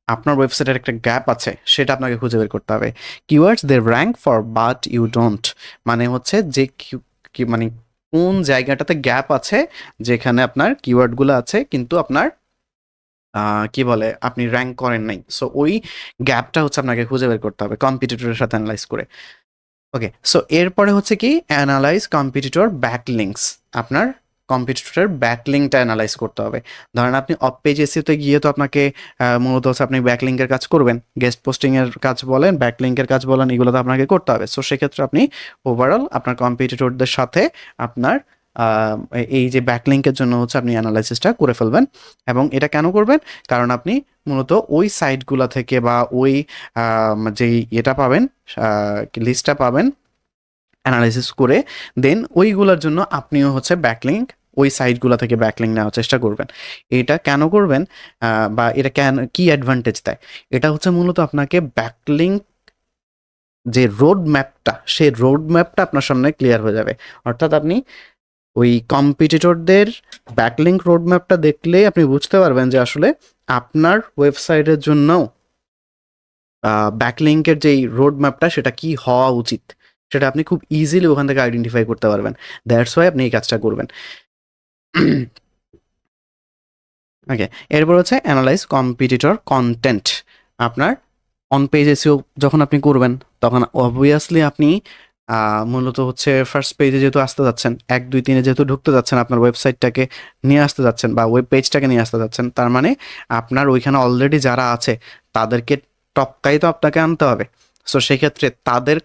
আপনার ওয়েবসাইটের একটা গ্যাপ আছে সেটা আপনাকে খুঁজে বের করতে হবে। Keywords they rank for but you don't, মানে হচ্ছে যে মানে কোন জায়গাটাতে গ্যাপ আছে যেখানে আপনার কিওয়ার্ডগুলো আছে কিন্তু আপনার কি বলে আপনি র্যাঙ্ক করেন নাই। সো ওই গ্যাপটা হচ্ছে আপনাকে খুঁজে বের করতে হবে কম্পিটিটরের সাথে অ্যানালাইজ করে। ওকে, সো এরপরে হচ্ছে কি অ্যানালাইজ কম্পিটিটর ব্যাকলিংকস। আপনার কম্পিটিটরের ব্যাকলিংকটা অ্যানালাইজ করতে হবে। ধরেন আপনি অফ পেজ এসইওতে গিয়ে তো আপনাকে মূলত হচ্ছে আপনি ব্যাকলিংকের কাজ করবেন, গেস্ট পোস্টিংয়ের কাজ বলেন, ব্যাকলিংকের কাজ বলেন, এগুলো তো আপনাকে করতে হবে। সো সেক্ষেত্রে আপনি ওভারঅল আপনার কম্পিটিটরদের সাথে আপনার এই যে ব্যাকলিংকের জন্য হচ্ছে আপনি অ্যানালাইসিসটা করে ফেলবেন। এবং এটা কেন করবেন? কারণ আপনি মূলত ওই সাইটগুলো থেকে বা ওই যেই এটা পাবেন, লিস্টটা পাবেন অ্যানালাইসিস করে, দেন ওইগুলোর জন্য আপনিও হচ্ছে ব্যাকলিংক ওই সাইটগুলো থেকে ব্যাকলিংক নেওয়ার চেষ্টা করবেন। এটা কেন করবেন বা এটা কেন কি অ্যাডভান্টেজ দেয়? এটা হচ্ছে মূলত আপনাকে ব্যাকলিংক যে রোড ম্যাপটা, সেই রোড ম্যাপটা আপনার সামনে ক্লিয়ার হয়ে যাবে। অর্থাৎ আপনি ওই কম্পিটিটরদের ব্যাকলিংক রোড ম্যাপটা দেখলেই আপনি বুঝতে পারবেন যে আসলে আপনার ওয়েবসাইটের জন্য ব্যাকলিংকের যেই রোড ম্যাপটা সেটা কি হওয়া উচিত, সেটা আপনি খুব ইজিলি ওখান থেকে আইডেন্টিফাই করতে পারবেন। দ্যাটস ওয়াই আপনি এই কাজটা করবেন। ওকে, এরপর হচ্ছে অ্যানালাইজ কম্পিটিটর কন্টেন্ট। আপনার অন পেজ এসইও যখন আপনি করবেন তখন অবভিয়াসলি আপনি মূলত হচ্ছে ফার্স্ট পেজে যেহেতু আসতে যাচ্ছেন, 1 2 3 যেহেতু ঢুকতে যাচ্ছেন, আপনার ওয়েবসাইটটাকে নিয়ে আসতে যাচ্ছেন বা ওয়েব পেজটাকে নিয়ে আসতে যাচ্ছেন, তার মানে আপনার ওইখানে অলরেডি যারা আছে তাদেরকে টপকাই তো আপনাকে আনতে হবে। সো সেক্ষেত্রে তাদের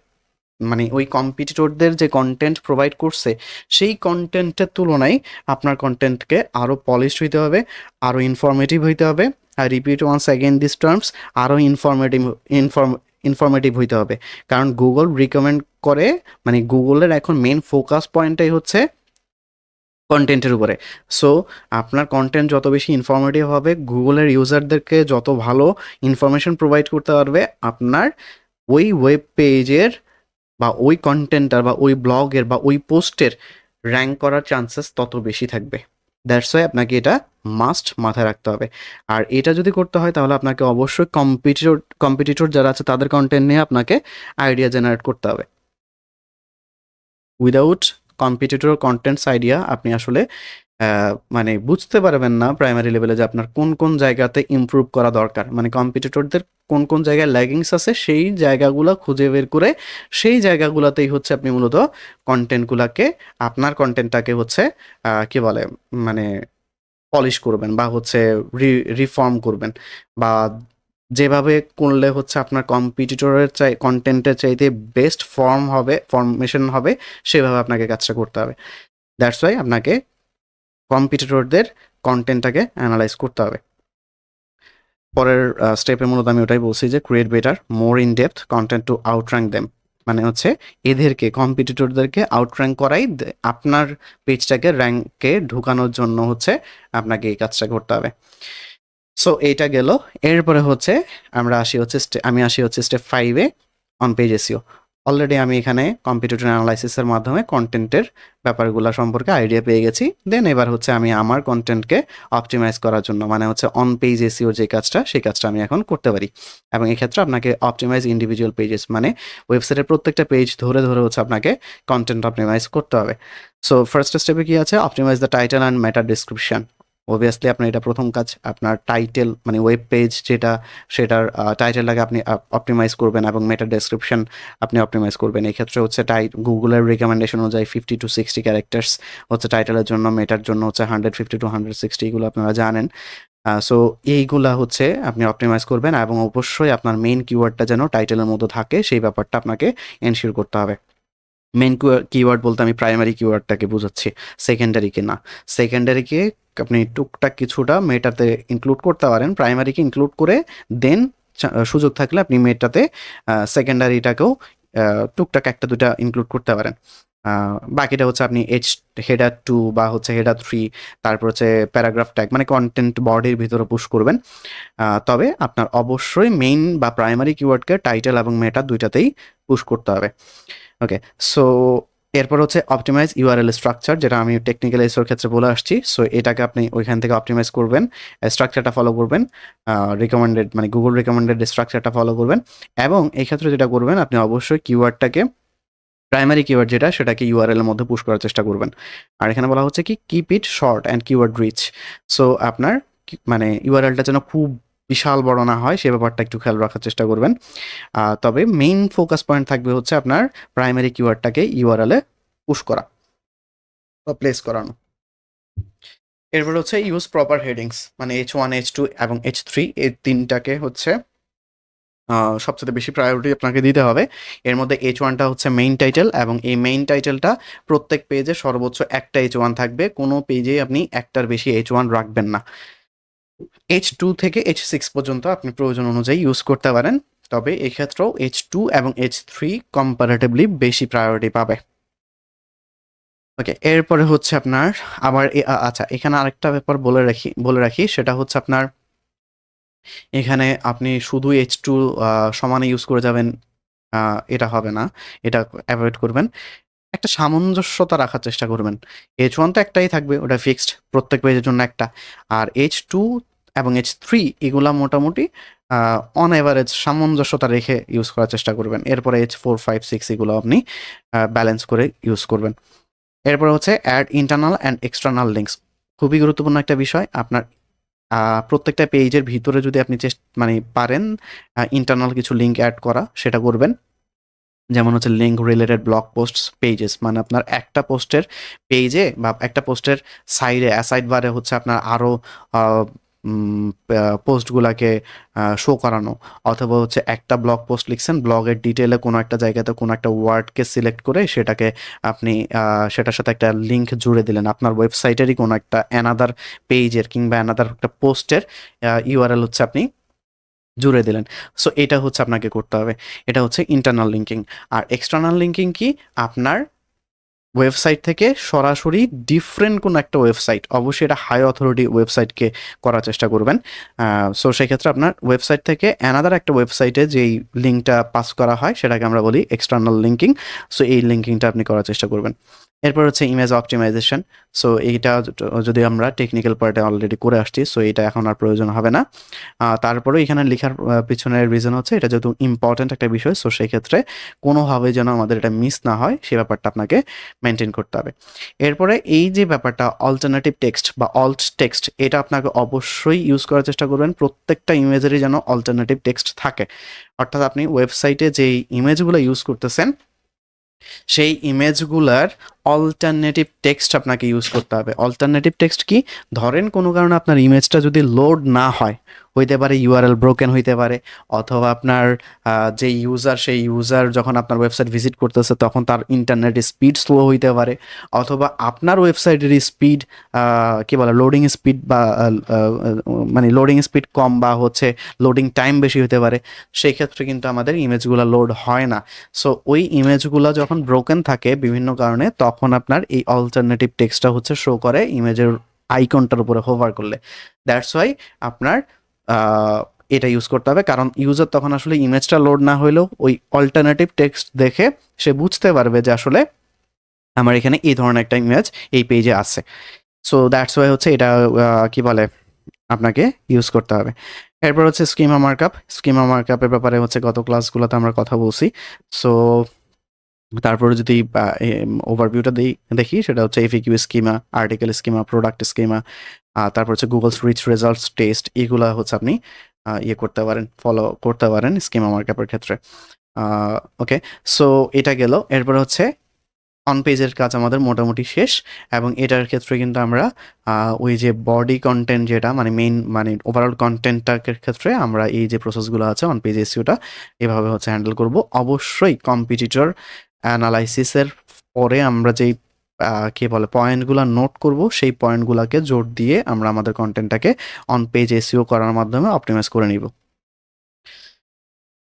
মানে ওই কম্পিটিটরদের যে কন্টেন্ট প্রোভাইড করছে সেই কন্টেন্টের তুলনায় আপনার কন্টেন্টকে আরও পলিশ হইতে হবে, আরও ইনফরমেটিভ হইতে হবে। আর repeat once again this terms, আরও ইনফরমেটিভ হইতে হবে। কারণ গুগল রিকমেন্ড করে, মানে গুগলের এখন মেন ফোকাস পয়েন্টটাই হচ্ছে কন্টেন্টের উপরে। সো আপনার কন্টেন্ট যত বেশি ইনফরমেটিভ হবে, গুগলের ইউজারদেরকে যত ভালো ইনফরমেশন প্রোভাইড করতে পারবে, আপনার ওই ওয়েব পেজের বা ওই কন্টেন্টার বা ওই ব্লগের বা ওই পোস্টের র্যাঙ্ক করার চান্সেস তত বেশি থাকবে। দ্যাটস ওয়াই আপনাকে এটা মাস্ট মাথায় রাখতে হবে। আর এটা যদি করতে হয় তাহলে আপনাকে অবশ্যই কম্পিটিটর যারা আছে তাদের কন্টেন্ট নিয়ে আপনাকে আইডিয়া জেনারেট করতে হবে। উইদাউট কম্পিটিটর কন্টেন্টস আইডিয়া আপনি আসলে মানে বুঝতে পারবেন না প্রাইমারি লেভেলে যে আপনার কোন কোন জায়গাতে ইমপ্রুভ করা দরকার, মানে কম্পিটিটরদের কোন কোন জায়গায় ল্যাগিংস আছে সেই জায়গাগুলো খুঁজে বের করে সেই জায়গাগুলোতেই হচ্ছে আপনি মূলত কন্টেন্টগুলোকে, আপনার কন্টেন্টটাকে হচ্ছে কি বলে মানে পলিশ করবেন বা হচ্ছে রিফর্ম করবেন, বা যেভাবে করলে হচ্ছে আপনার কম্পিটিটরের কন্টেন্টের চাইতে বেস্ট ফরমেশন হবে সেভাবে আপনাকে কাজটা করতে হবে। দ্যাটস ওয়াই আপনাকে কম্পিটিটরদের কন্টেন্টটাকে অ্যানালাইজ করতে হবে। পরের স্টেপে মূলত আমি ওটাই বলছি যে create better more in depth content to outrank them, মানে হচ্ছে এদেরকে কম্পিটিটরদেরকে আউটর্যাঙ্ক করাই আপনার পেজটাকে র্যাঙ্কে ঢুকানোর জন্য হচ্ছে আপনাকে এই কাজটা করতে হবে। সো এইটা গেল। এরপরে হচ্ছে আমি আসি হচ্ছে step 5 A on page SEO. Already আমি এখানে কম্পিউটার অ্যানালাইসিসের মাধ্যমে কনটেন্টের ব্যাপারগুলা সম্পর্কে আইডিয়া পেয়ে গেছি। দেন এবার হচ্ছে আমি আমার কনটেন্টকে অপটিমাইজ করার জন্য মানে হচ্ছে অন পেজ এসইওর যে কাজটা সেই কাজটা আমি এখন করতে পারি। এবং এক্ষেত্রে আপনাকে অপটিমাইজ ইন্ডিভিজুয়াল পেজেস মানে ওয়েবসাইটের প্রত্যেকটা পেজ ধরে হচ্ছে আপনাকে কনটেন্ট অপটিমাইজ করতে হবে। সো ফার্স্ট স্টেপে কি আছে? Optimize the title and meta description. Obviously আপনার এটা প্রথম কাজ। আপনার টাইটেল মানে ওয়েব পেজ যেটা সেটার টাইটেলটাকে আপনি অপটিমাইজ করবেন এবং মেটা ডেসক্রিপশন আপনি অপটিমাইজ করবেন। এই ক্ষেত্রে হচ্ছে গুগলের রিকমেন্ডেশন অনুযায়ী 50 to 60 ক্যারেক্টার্স হচ্ছে টাইটেলের জন্য, মেটার জন্য হচ্ছে 150 to 160, এগুলো আপনারা জানেন। সো এইগুলা হচ্ছে আপনি অপটিমাইজ করবেন এবং অবশ্যই আপনার মেইন কিওয়ার্ডটা যেন টাইটেলের মধ্যে থাকে সেই ব্যাপারটা আপনাকে এনশিওর করতে হবে। মেইন কিওয়ার্ড বলতে আমি প্রাইমারি কিওয়ার্ডটাকে বুঝাচ্ছি, সেকেন্ডারিকে না। সেকেন্ডারিকে আপনি টুকটাক কিছুটা মেটাতে ইনক্লুড করতে পারেন, প্রাইমারিকে ইনক্লুড করে দেন সুযোগ থাকলে আপনি মেটাতে সেকেন্ডারিটাকেও টুকটাক একটা দুটা ইনক্লুড করতে পারেন। বাকিটা হচ্ছে আপনি হেডার 2 বা হচ্ছে হেডার 3, তারপর হচ্ছে প্যারাগ্রাফ ট্যাগ মানে কন্টেন্ট বডির ভিতরে পুশ করবেন। তবে আপনার অবশ্যই মেইন বা প্রাইমারি কিওয়ার্ডকে টাইটেল এবং মেটা দুইটাতেই পুশ করতে হবে। ওকে, সো এরপর হচ্ছে অপটিমাইজ ইউআরএল স্ট্রাকচার, যেটা আমি টেকনিক্যাল এসওর ক্ষেত্রে বলে আসছি। সো এটাকে আপনি ওইখান থেকে অপটিমাইজ করবেন, স্ট্রাকচারটা ফলো করবেন, রিকমেন্ডেড মানে গুগল রিকমেন্ডেড স্ট্রাকচারটা ফলো করবেন। এবং এই ক্ষেত্রে যেটা করবেন আপনি অবশ্যই কিওয়ার্ডটাকে প্রাইমারি কিওয়ার্ড যেটা সেটাকে ইউআরএল এর মধ্যে পুশ করার চেষ্টা করবেন। আর এখানে বলা হচ্ছে কি keep it short and keyword rich. So আপনার মানে ইউআরএলটা যেন খুব বিশাল বড় না হয় সে ব্যাপারটা একটু খেয়াল রাখার চেষ্টা করবেন। তবে মেইন ফোকাস পয়েন্ট থাকবে হচ্ছে আপনার প্রাইমারি কিওয়ার্ডটাকে ইউআরএল এ পুশ করা বা প্লেস করানো। এরপর হচ্ছে ইউজ প্রপার হেডিংস মানে H1, H2 এবং H3 এই তিনটাকে হচ্ছে সবচেয়ে বেশি প্রায়োরিটি আপনাকে দিতে হবে। এর মধ্যে H1টা হচ্ছে মেইন টাইটেল এবং এই মেইন টাইটেলটা প্রত্যেক পেজে সর্বোচ্চ একটা H1 থাকবে। কোনো পেজেই আপনি একটার বেশি H1 রাখবেন না। H2 থেকে H6 পর্যন্ত আপনি প্রয়োজন অনুযায়ী ইউজ করতে পারেন। তবে এক্ষেত্রেও H2 এবং H3 কম্পারেটিভলি বেশি প্রায়োরিটি পাবে। ওকে, এরপরে হচ্ছে আপনার আবার আচ্ছা এখানে আরেকটা ব্যাপার বলে রাখি সেটা হচ্ছে আপনার এখানে আপনি শুধু H2 সমানে ইউজ করে যাবেন, এটা হবে না। এটা এভয়েড করবেন। একটা সামঞ্জস্যতা রাখার চেষ্টা করবেন। H1 তো একটাই থাকবে, ওটা ফিক্সড প্রত্যেক পেজের জন্য একটা। আর H2 এবং H3 এগুলা মোটামুটি অন এভারেজ সামঞ্জস্যতা রেখে ইউজ করার চেষ্টা করবেন। এরপরে H4, 5, 6 এগুলো আপনি ব্যালেন্স করে ইউজ করবেন। এরপরে হচ্ছে add internal and external links. খুবই গুরুত্বপূর্ণ একটা বিষয়। আপনার প্রত্যেকটা পেজের ভিতরে যদি আপনি মানে পারেন ইন্টারনাল কিছু লিঙ্ক অ্যাড করা সেটা করবেন। যেমন হচ্ছে link related blog posts pages মানে আপনার একটা পোস্টের পেজে বা একটা পোস্টের সাইডে অ্যাসাইড বারে হচ্ছে আপনার আরও পোস্টগুলাকে শো করানো, অথবা হচ্ছে একটা ব্লগ পোস্ট লিখছেন, ব্লগের ডিটেলে কোনো একটা জায়গাতে কোনো একটা ওয়ার্ডকে সিলেক্ট করে সেটাকে আপনি সেটার সাথে একটা লিঙ্ক জুড়ে দিলেন আপনার ওয়েবসাইটেরই কোনো একটা অ্যানাদার পেজের কিংবা অ্যানাদার একটা পোস্টের ইউআরএল হচ্ছে আপনি জুড়ে দিলেন। সো এটা হচ্ছে আপনাকে করতে হবে। এটা হচ্ছে ইন্টারনাল লিঙ্কিং। আর এক্সটার্নাল লিঙ্কিং কি? আপনার ওয়েবসাইট থেকে সরাসরি ডিফারেন্ট কোনো একটা ওয়েবসাইট, অবশ্যই এটা হাই অথরিটি ওয়েবসাইটকে করার চেষ্টা করবেন। সো সেক্ষেত্রে আপনার ওয়েবসাইট থেকে অ্যানাদার একটা ওয়েবসাইটে যেই লিঙ্কটা পাস করা হয় সেটাকে আমরা বলি এক্সটার্নাল লিঙ্কিং। সো এই লিঙ্কিংটা আপনি করার চেষ্টা করবেন। এরপর হচ্ছে ইমেজ অপটিমাইজেশন। সো এইটা যদি আমরা টেকনিক্যাল পার্টে অলরেডি করে আসছি, সো এটা এখন আর প্রয়োজন হবে না। তারপরেও এখানে লেখার পিছনের রিজন হচ্ছে এটা যেহেতু ইম্পর্ট্যান্ট একটা বিষয়, সো সেই ক্ষেত্রে কোনোভাবে যেন আমাদের এটা মিস না হয় সে ব্যাপারটা আপনাকে মেনটেন করতে হবে। এরপরে এই যে ব্যাপারটা অল্টারনেটিভ টেক্সট বা অল্ট টেক্সট, এটা আপনাকে অবশ্যই ইউজ করার চেষ্টা করবেন। প্রত্যেকটা ইমেজেরই যেন অল্টারনেটিভ টেক্সট থাকে। অর্থাৎ আপনি ওয়েবসাইটে যেই ইমেজগুলো ইউজ করতেছেন সেই ইমেজগুলার অল্টারনেটিভ টেক্সট আপনাকে ইউজ করতে হবে। অল্টারনেটিভ টেক্সট কি? ধরেন কোনো কারণে আপনার ইমেজটা যদি লোড না হয়, হইতে পারে ইউআরএল ব্রোকেন হইতে পারে, অথবা আপনার যে ইউজার সেই ইউজার যখন আপনার ওয়েবসাইট ভিজিট করতেছে তখন তার ইন্টারনেট স্পিড স্লো হইতে পারে, অথবা আপনার ওয়েবসাইটের স্পিড কি বলে লোডিং স্পিড বা মানে লোডিং স্পিড কম বা হচ্ছে লোডিং টাইম বেশি হতে পারে। সেই ক্ষেত্রে কিন্তু আমাদের ইমেজগুলো লোড হয় না। সো ওই ইমেজগুলো যখন ব্রোকেন থাকে বিভিন্ন কারণে তখন আপনার এই অল্টারনেটিভ টেক্সটটা হচ্ছে শো করে ইমেজের আইকনটার উপরে হোভার করলে। দ্যাটস ওয়াই আপনার এটা ইউজ করতে হবে, কারণ ইউজার তখন আসলে ইমেজটা লোড না হলেও ওই অল্টারনেটিভ টেক্সট দেখে সে বুঝতে পারবে যে আসলে আমার এখানে এই ধরনের একটা ইমেজ এই পেজে আছে। সো দ্যাটস ওয়াই হচ্ছে এটা কি বলে আপনাকে ইউজ করতে হবে। এরপর হচ্ছে স্কিমা মার্কআপ। স্কিমা মার্কআপের ব্যাপারে হচ্ছে গত ক্লাসগুলোতে আমরা কথা বলছি। সো তারপরে যদি ওভারভিউটা দেখি, সেটা হচ্ছে FAQ schema, article schema, product schema, তারপর হচ্ছে গুগলস রিচ রেজাল্টস টেস্ট, এগুলা হচ্ছে আপনি ইয়ে করতে পারেন, ফলো করতে পারেন স্কিমা মার্কআপের ক্ষেত্রে। ওকে, সো এটা গেল। এরপর হচ্ছে অন পেজের কাজ আমাদের মোটামুটি শেষ, এবং এটার ক্ষেত্রে কিন্তু আমরা ওই যে বডি কন্টেন্ট যেটা মানে মেইন মানে ওভারঅল কন্টেন্টটার ক্ষেত্রে আমরা এই যে প্রসেসগুলো আছে অন পেজ এসইওটা এভাবে হচ্ছে হ্যান্ডেল করব। অবশ্যই কম্পিটিটর অ্যানালাইসিসের পরে আমরা যেই কি বলে পয়েন্টগুলো নোট করব, সেই পয়েন্টগুলোকে জোর দিয়ে আমরা আমাদের কন্টেন্টটাকে অন পেজ এসইও করার মাধ্যমে অপটিমাইজ করে নিব।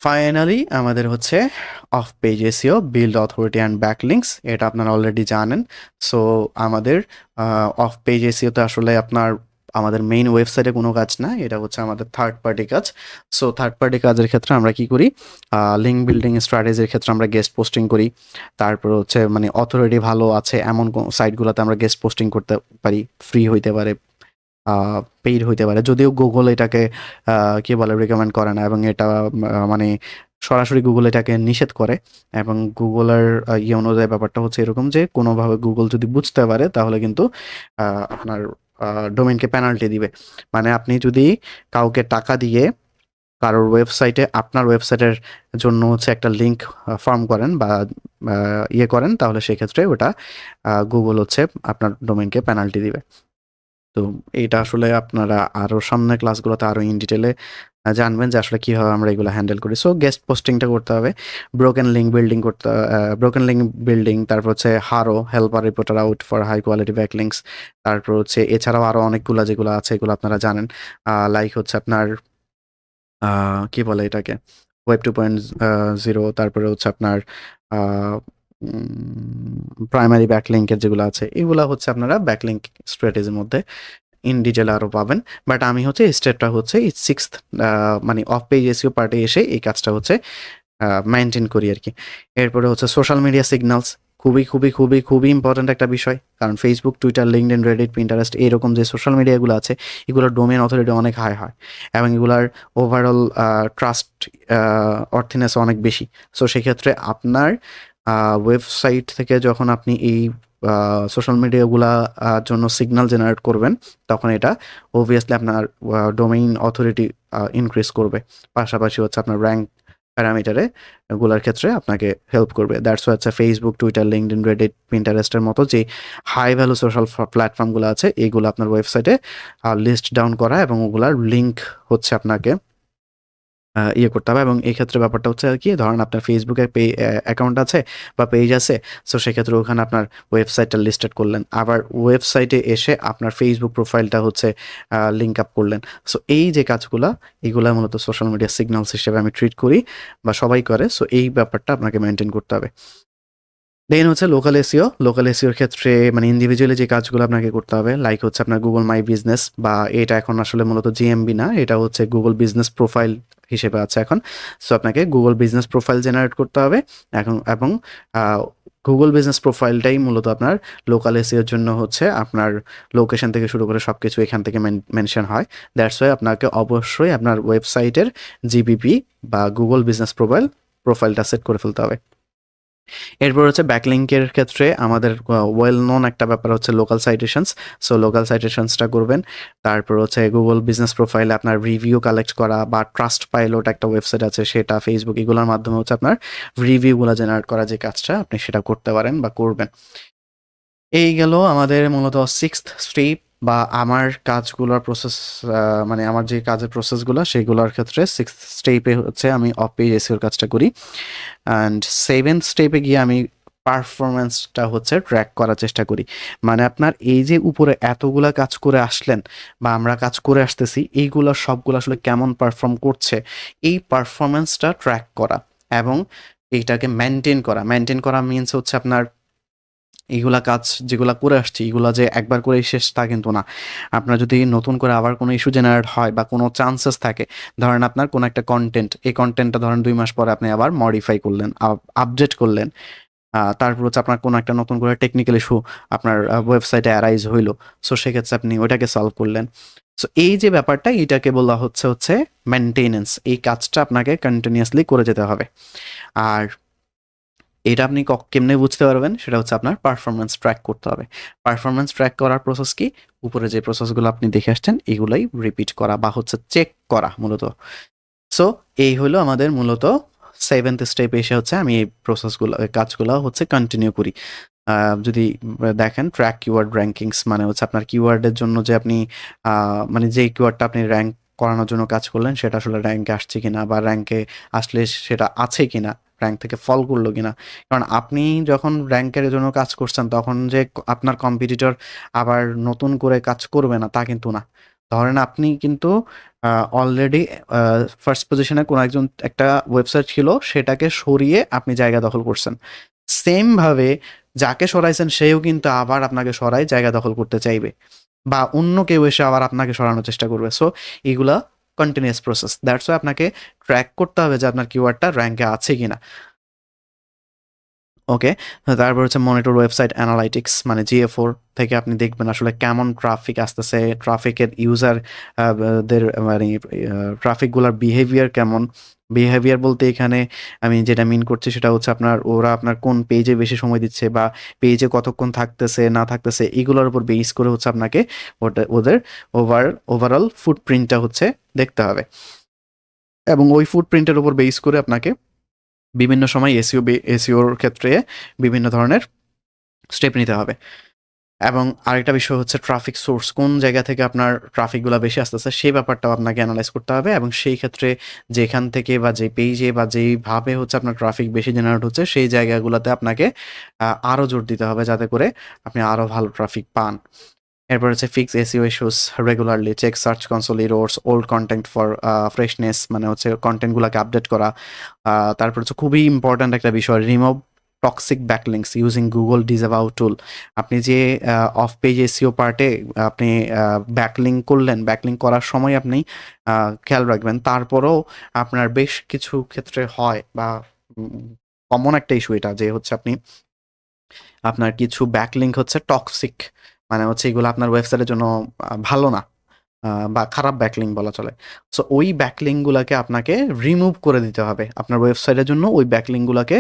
ফাইনালি আমাদের হচ্ছে off page SEO, build authority and backlinks, এটা আপনারা অলরেডি জানেন। সো আমাদের অফ পেজ এসইওতে আসলে আমাদের মেইন ওয়েবসাইটে কোনো কাজ না, এটা হচ্ছে আমাদের থার্ড পার্টি কাজ। সো থার্ড পার্টি কাজের ক্ষেত্রে আমরা কি করি, লিঙ্ক বিল্ডিং স্ট্র্যাটেজির ক্ষেত্রে আমরা গেস্ট পোস্টিং করি। তারপর হচ্ছে মানে অথরিটি ভালো আছে এমন সাইটগুলোতে আমরা গেস্ট পোস্টিং করতে পারি, ফ্রি হইতে পারে, পেইড হইতে পারে, যদিও গুগল এটাকে কি বলে রেকমেন্ড করে না, এবং এটা মানে সরাসরি গুগল এটাকে নিষেধ করে। এবং গুগলের ইয়ে অনুযায়ী ব্যাপারটা হচ্ছে এরকম যে কোনোভাবে গুগল যদি বুঝতে পারে তাহলে কিন্তু আপনার ডোমেইনকে পেনাল্টি দিবে। মানে আপনি যদি কাউকে টাকা দিয়ে কারোর ওয়েবসাইটে আপনার ওয়েবসাইটের জন্য হচ্ছে একটা লিঙ্ক ফর্ম করেন বা ইয়ে করেন, তাহলে সেক্ষেত্রে ওটা গুগল হচ্ছে আপনার ডোমেইনকে পেনাল্টি দিবে। তো এইটা আসলে আপনারা আরও সামনের ক্লাসগুলোতে আরও ইন ডিটেলে জানবেন যে আসলে কীভাবে আমরা এগুলো হ্যান্ডেল করি। সো গেস্ট পোস্টিংটা করতে হবে, ব্রোকেন লিঙ্ক বিল্ডিং, তারপর হচ্ছে HARO, helper reporter out for high quality backlinks, তারপর হচ্ছে এছাড়াও আরও অনেকগুলো যেগুলো আছে এগুলো আপনারা জানেন, লাইক হচ্ছে আপনার কি বলে এটাকে ওয়েব 2.0, তারপরে হচ্ছে আপনার প্রাইমারি ব্যাকলিঙ্কের যেগুলো আছে এগুলো হচ্ছে আপনারা ব্যাকলিঙ্ক স্ট্র্যাটেজির মধ্যে ইন ডিটেল আরও পাবেন। বাট আমি হচ্ছে এই স্টেপটা হচ্ছে এই সিক্সথ মানে অফ পেজ এসইও পার্টে এসে এই কাজটা হচ্ছে মেনটেন করি আর কি। এরপরে হচ্ছে সোশ্যাল মিডিয়া সিগন্যালস, খুবই খুবই খুবই খুবই ইম্পর্ট্যান্ট একটা বিষয়, কারণ Facebook, Twitter, LinkedIn, Reddit, Pinterest এরকম যে সোশ্যাল মিডিয়াগুলো আছে এগুলোর ডোমেন অথরিটি অনেক হাই হয়, এবং এগুলার ওভারঅল ট্রাস্ট অর্থিনেস অনেক বেশি। সো সেক্ষেত্রে আপনার ওয়েবসাইট থেকে যখন আপনি এই সোশ্যাল মিডিয়াগুলা জন্য সিগন্যাল জেনারেট করবেন, তখন এটা অবভিয়াসলি আপনার ডোমেইন অথরিটি ইনক্রিজ করবে, পাশাপাশি হচ্ছে আপনার র্যাঙ্ক প্যারামিটারে এগুলোর ক্ষেত্রে আপনাকে হেল্প করবে। দ্যাটস ওয়াই হচ্ছে ফেসবুক, টুইটার, লিঙ্কডইন, রেডিট, পিন্টারেস্টের মতো যে হাই ভ্যালু সোশ্যাল প্ল্যাটফর্মগুলো আছে এগুলো আপনার ওয়েবসাইটে লিস্ট ডাউন করা, এবং ওগুলার লিঙ্ক হচ্ছে আপনাকে ইয়ে করতে হবে। এবং এই ক্ষেত্রে ব্যাপারটা হচ্ছে আর কি, ধরেন আপনার ফেসবুকে অ্যাকাউন্ট আছে বা পেজ আছে, সো সেক্ষেত্রে ওখানে আপনার ওয়েবসাইটটা লিস্টেড করলেন, আবার ওয়েবসাইটে এসে আপনার ফেসবুক প্রোফাইলটা হচ্ছে লিঙ্ক আপ করলেন। সো এই যে কাজগুলা এগুলা মূলত সোশ্যাল মিডিয়া সিগন্যালস হিসেবে আমি ট্রিট করি বা সবাই করে। সো এই ব্যাপারটা আপনাকে মেনটেন করতে হবে। দেন হচ্ছে লোকাল এসইও। লোকাল এসইওর ক্ষেত্রে মানে ইন্ডিভিজুয়ালি যে কাজগুলো আপনাকে করতে হবে, লাইক হচ্ছে আপনার গুগল মাই বিজনেস, বা এটা এখন আসলে মূলত জিএমবি না, এটা হচ্ছে গুগল বিজনেস প্রোফাইল হিসেবে আছে এখন। সো আপনাকে গুগল বিজনেস প্রোফাইল জেনারেট করতে হবে এখন, এবং গুগল বিজনেস প্রোফাইলটাই মূলত আপনার লোকাল এসইওর জন্য হচ্ছে আপনার লোকেশন থেকে শুরু করে সব কিছু এখান থেকে মেনশন হয়। দ্যাটস ওয়াই আপনাকে অবশ্যই আপনার ওয়েবসাইটের জিবিপি বা গুগল বিজনেস প্রোফাইলটা সেট করে ফেলতে হবে। এরপর হচ্ছে ব্যাকলিঙ্কের ক্ষেত্রে আমাদের ওয়েল নোন একটা ব্যাপার হচ্ছে লোকাল সাইটেশনস। সো লোকাল সাইটেশনসটা করবেন। তারপর হচ্ছে গুগল বিজনেস প্রোফাইলে আপনার রিভিউ কালেক্ট করা, বা ট্রাস্ট পাইলট একটা ওয়েবসাইট আছে সেটা, ফেসবুক, এগুলোর মাধ্যমে হচ্ছে আপনার রিভিউগুলো জেনারেট করা যে কাজটা আপনি সেটা করতে পারেন বা করবেন। এই গেল আমাদের মূলত সিক্সথ স্টেপ বা আমার কাজগুলোর প্রসেস, মানে আমার যে কাজের প্রসেসগুলো সেগুলোর ক্ষেত্রে সিক্সথ স্টেপে হচ্ছে আমি অফ পেজ এসইওর কাজটা করি। অ্যান্ড সেভেন্থ স্টেপে গিয়ে আমি পারফরমেন্সটা হচ্ছে ট্র্যাক করার চেষ্টা করি। মানে আপনার এই যে উপরে এতগুলা কাজ করে আসলেন বা আমরা কাজ করে আসতেছি, এইগুলো সবগুলো আসলে কেমন পারফর্ম করছে, এই পারফরমেন্সটা ট্র্যাক করা এবং এইটাকে মেনটেন করা। মেনটেন করা মিনস হচ্ছে আপনার এইগুলা কাজ যেগুলা করে আসছি, এগুলা যে একবার করেই শেষ তা কিন্তু না। আপনার যদি নতুন করে আবার কোনো ইস্যু জেনারেট হয় বা কোনো চান্সেস থাকে, ধরেন আপনার কোনো একটা কনটেন্ট, এই কনটেন্টটা ধরেন ২ মাস পরে আপনি আবার মডিফাই করলেন, আপডেট করলেন। তারপর হচ্ছে আপনার কোনো একটা নতুন করে টেকনিক্যাল ইস্যু আপনার ওয়েবসাইটে অ্যারাইজ হইলো। সো সেক্ষেত্রে আপনি ওইটাকে সলভ করলেন। সো এই যে ব্যাপারটা, এইটাকে বলা হচ্ছে মেইনটেন্যান্স। এই কাজটা আপনাকে কন্টিনিউয়াসলি করে যেতে হবে। আর এটা আপনি কেমনে বুঝতে পারবেন? সেটা হচ্ছে আপনার পারফরম্যান্স ট্র্যাক করতে হবে। পারফরম্যান্স ট্র্যাক করার প্রসেস কি? উপরে যে প্রসেসগুলো আপনি দেখে আসছেন, এগুলাই রিপিট করা বা হচ্ছে চেক করা মূলত। সো এই হলো আমাদের মূলত 7th স্টেপে এসে হচ্ছে আমি এই প্রসেসগুলো, কাজগুলো হচ্ছে কন্টিনিউ করি। যদি দেখেন ট্র্যাক কিওয়ার্ড র‍্যাঙ্কিংস মানে হচ্ছে আপনার কিওয়ার্ডের জন্য যে আপনি মানে যেই কিওয়ার্ডটা আপনি র‍্যাঙ্ক করানোর জন্য কাজ করলেন, সেটা আসলে র‍্যাঙ্কে আসছে কিনা বা র‍্যাঙ্কে আসলে সেটা আছে কিনা, র‍্যাঙ্ক থেকে ফল করলো কিনা। কারণ আপনি যখন র‍্যাঙ্কের জন্য কাজ করছেন, তখন যে আপনার কম্পিটিটর আবার নতুন করে কাজ করবে না, তা কিন্তু না। ধরেন আপনি কিন্তু অলরেডি ফার্স্ট পজিশনে কোনো একজন একটা ওয়েবসাইট ছিল, সেটাকে সরিয়ে আপনি জায়গা দখল করছেন। সেম ভাবে যাকে সরাইছেন সেও কিন্তু আবার আপনাকে সরায় জায়গা দখল করতে চাইবে, বা অন্য কেউ এসে আবার আপনাকে সরানোর চেষ্টা করবে। সো এগুলা কন্টিনিউয়াস প্রসেস। দ্যাটস ওয়াই আপনাকে ট্র্যাক করতে হবে যে আপনার কিওয়ার্ডটা র‍্যাঙ্কে আছে কিনা। ওকে। তারপর হচ্ছে মনিটর ওয়েবসাইট অ্যানালাইটিক্স মানে GA4 থেকে আপনি দেখবেন আসলে কেমন ট্রাফিক আসতেছে, ট্রাফিকের ইউজার দের মানে ট্রাফিকগুলার বিহেভিয়ার কেমন। বিহেভিয়ার বলতে এখানে আমি যেটা মিন করছি সেটা হচ্ছে ওরা আপনার কোন পেজে বেশি সময় দিচ্ছে বা পেজে কতক্ষণ থাকতেছে না থাকতেছে, এগুলোর উপর বেস করে হচ্ছে আপনাকে ওদের ওভারঅল ফুটপ্রিন্টটা হচ্ছে দেখতে হবে। এবং ওই ফুটপ্রিন্টের উপর বেস করে আপনাকে বিভিন্ন সময় এসইওর ক্ষেত্রে বিভিন্ন ধরনের স্টেপ নিতে হবে। এবং আরেকটা বিষয় হচ্ছে ট্রাফিক সোর্স, কোন জায়গা থেকে আপনার ট্রাফিকগুলো বেশি আসতেছে সেই ব্যাপারটাও আপনাকে অ্যানালাইজ করতে হবে। এবং সেই ক্ষেত্রে যেখান থেকে বা যে পেজে বা যেইভাবে হচ্ছে আপনার ট্রাফিক বেশি জেনারেট হচ্ছে, সেই জায়গাগুলোতে আপনাকে আরও জোর দিতে হবে, যাতে করে আপনি আরও ভালো ট্রাফিক পান। এরপর হচ্ছে fix SEO issues regularly, check search console errors, old content for freshness মানে হচ্ছে কন্টেন্টগুলোকে আপডেট করা। তারপর হচ্ছে খুবই ইম্পর্ট্যান্ট একটা বিষয়, remove toxic backlinks using Google disavow tool. আপনি যে অফ পেজ এসইও পার্টে আপনি ব্যাকলিং করলেন, ব্যাকলিং করার সময় আপনি খেয়াল রাখবেন। তারপরেও আপনার বেশ কিছু ক্ষেত্রে হয় বা কমন একটা ইস্যু এটা, যে হচ্ছে আপনার কিছু ব্যাকলিংক হচ্ছে টক্সিক, মানে হচ্ছে এগুলো আপনার ওয়েবসাইটের জন্য ভালো না, বা খারাপ ব্যাকলিংক বলা চলে। সো ওই ব্যাকলিংকগুলোকে আপনাকে রিমুভ করে দিতে হবে। আপনার ওয়েবসাইটের জন্য ওই ব্যাকলিংকগুলোকে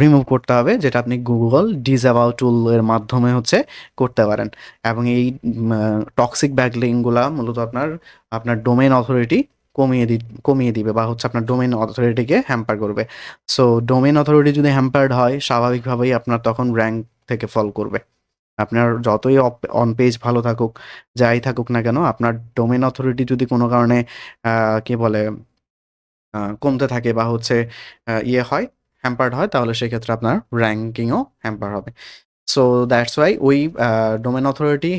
রিমুভ করতে হবে, যেটা আপনি গুগল ডিসঅ্যাভাউ টুল এর মাধ্যমে হচ্ছে করতে পারেন। এবং এই টক্সিক ব্যাকলিংকগুলা মূলত আপনার ডোমেইন অথরিটি কমিয়ে দিবে বা হচ্ছে আপনার ডোমেইন অথরিটিকে হ্যাম্পার করবে। সো ডোমেইন অথরিটি যদি হ্যাম্পার্ড হয়, স্বাভাবিকভাবেই আপনার তখন র‍্যাঙ্ক থেকে ফল করবে। আপনার যতই অন পেজ ভালো থাকুক, যাই থাকুক না কেন, আপনার ডোমেইন অথরিটি যদি কোনো কারণে কি বলে কমতে থাকে বা হচ্ছে হয়, হ্যাম্পার্ড হয়, তাহলে সেক্ষেত্রে আপনার র‍্যাঙ্কিংও হ্যাম্পার হবে। সো দ্যাটস ওয়াই ওই ডোমেইন অথরিটি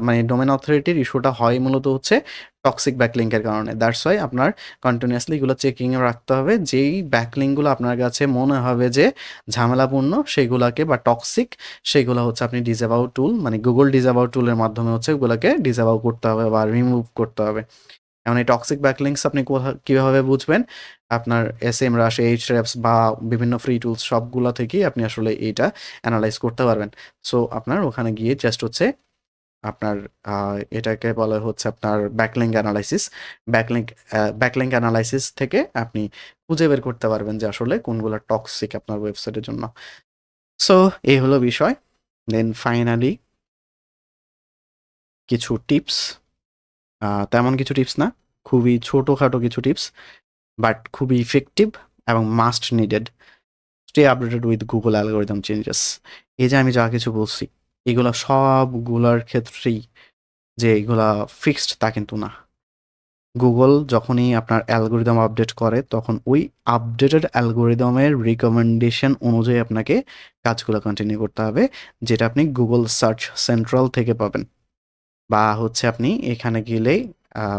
মানে ডোমেইন অথরিটির ইস্যুটা হয় মূলত হচ্ছে টক্সিক ব্যাকলিংকের কারণে। দ্যাটস ওয়াই আপনার কন্টিনিউয়াসলি এগুলো চেকিংয়ে রাখতে হবে। যেই ব্যাকলিংকগুলো আপনার কাছে মনে হবে যে ঝামেলাপূর্ণ সেগুলাকে বা টক্সিক, সেগুলো হচ্ছে আপনি ডিসঅ্যাভাউ টুল মানে গুগল ডিসঅ্যাভাউ টুলের মাধ্যমে হচ্ছে ওগুলাকে ডিসঅ্যাভাউ করতে হবে বা রিমুভ করতে হবে। এখন এই টক্সিক ব্যাকলিংকস আপনি কিভাবে বুঝবেন? আপনার SEMrush, Ahrefs বা বিভিন্ন ফ্রি টুলস সবগুলা থেকেই আপনি আসলে এইটা এনালাইজ করতে পারবেন। সো আপনার ওখানে গিয়ে জাস্ট হচ্ছে আপনার এটাকে বলা হচ্ছে আপনার ব্যাকলিংক অ্যানালাইসিস। ব্যাকলিংক অ্যানালাইসিস থেকে আপনি খুঁজে বের করতে পারবেন যে আসলে কোনগুলা টক্সিক আপনার ওয়েবসাইটের জন্য। সো এই হলো বিষয়। দেন ফাইনালি কিছু টিপস, তেমন কিছু টিপস না, খুবই ছোটখাটো কিছু টিপস, বাট খুবই ইফেক্টিভ এবং must needed. Stay updated with Google algorithm changes. এই যে আমি যা কিছু বলছি, এগুলা সবগুলার ক্ষেত্রেই যে এগুলা ফিক্সড তা কিন্তু না। গুগল যখনই আপনার অ্যালগরিদম আপডেট করে, তখন ওই আপডেটেড অ্যালগরিদমের রিকমেন্ডেশন অনুযায়ী আপনাকে কাজগুলো কন্টিনিউ করতে হবে, যেটা আপনি গুগল সার্চ সেন্ট্রাল থেকে পাবেন, বা হচ্ছে আপনি এখানে গেলেই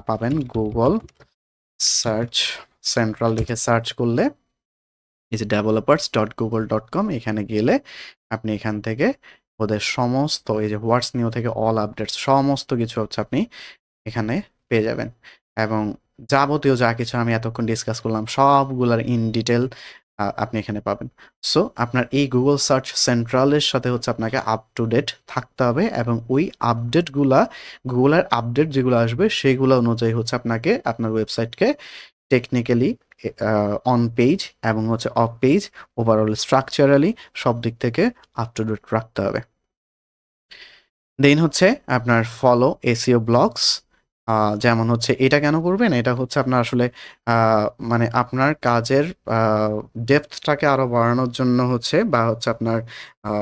পাবেন। গুগল সার্চ সেন্ট্রাল লিখে সার্চ করলে এই যে developers.google.com এখানে গেলে আপনি এখান থেকে ওদের সমস্ত এই যে হোয়াটস নিউ থেকে অল আপডেটস সমস্ত কিছু হচ্ছে আপনি এখানে পেয়ে যাবেন এবং যাবতীয় যা কিছু আমি এতক্ষণ ডিসকাস করলাম সবগুলার ইন ডিটেল আপনি এখানে পাবেন। সো আপনার এই গুগল সার্চ সেন্ট্রালের সাথে হচ্ছে আপনাকে আপ টু ডেট থাকতে হবে এবং ওই আপডেটগুলা গুগলের আপডেট যেগুলো আসবে সেগুলো অনুযায়ী হচ্ছে আপনাকে আপনার ওয়েবসাইটকে টেকনিক্যালি অন পেজ এবং হচ্ছে অফ পেজ ওভারঅল স্ট্রাকচারালি সব দিক থেকে আপ টু ডেট রাখতে হবে। দেন হচ্ছে আপনার ফলো এসইও ব্লগস, যেমন হচ্ছে এটা কেন করবেন? এটা হচ্ছে আপনার আসলে আ মানে আপনার কাজের ডেপথটাকে আরো বাড়ানোর জন্য হচ্ছে বা হচ্ছে আপনার আ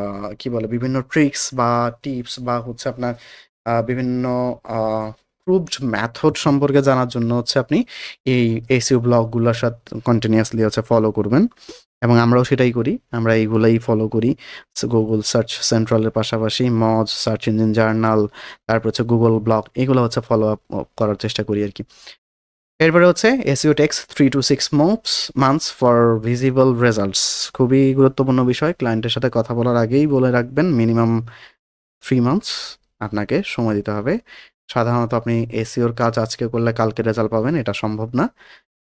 কি বলে? বিভিন্ন ট্রিকস বা টিপস বা হচ্ছে আপনার বিভিন্ন আ প্রুভড মেথড সম্পর্কে জানার জন্য হচ্ছে আপনি এই এসইও ব্লগগুলোর কন্টিনিউয়াসলি হচ্ছে ফলো করবেন এবং আমরাও সেটাই করি। আমরা এইগুলাই ফলো করি। গুগল সার্চ সেন্ট্রালের পাশাপাশি মজ, সার্চ ইঞ্জিন জার্নাল, তারপর হচ্ছে গুগল ব্লগ এগুলো হচ্ছে ফলো আপ করার চেষ্টা করি আরকি। এরপরে হচ্ছে SEO tax 3 to 6 months for visible results. খুবই গুরুত্বপূর্ণ বিষয়। ক্লায়েন্টের সাথে কথা বলার আগেই বলে রাখবেন মিনিমাম 3 মান্থস আপনাকে সময় দিতে হবে। সাধারণত আপনি এসইওর কাজ আজকে করলে কালকে রেজাল্ট পাবেন এটা সম্ভব না।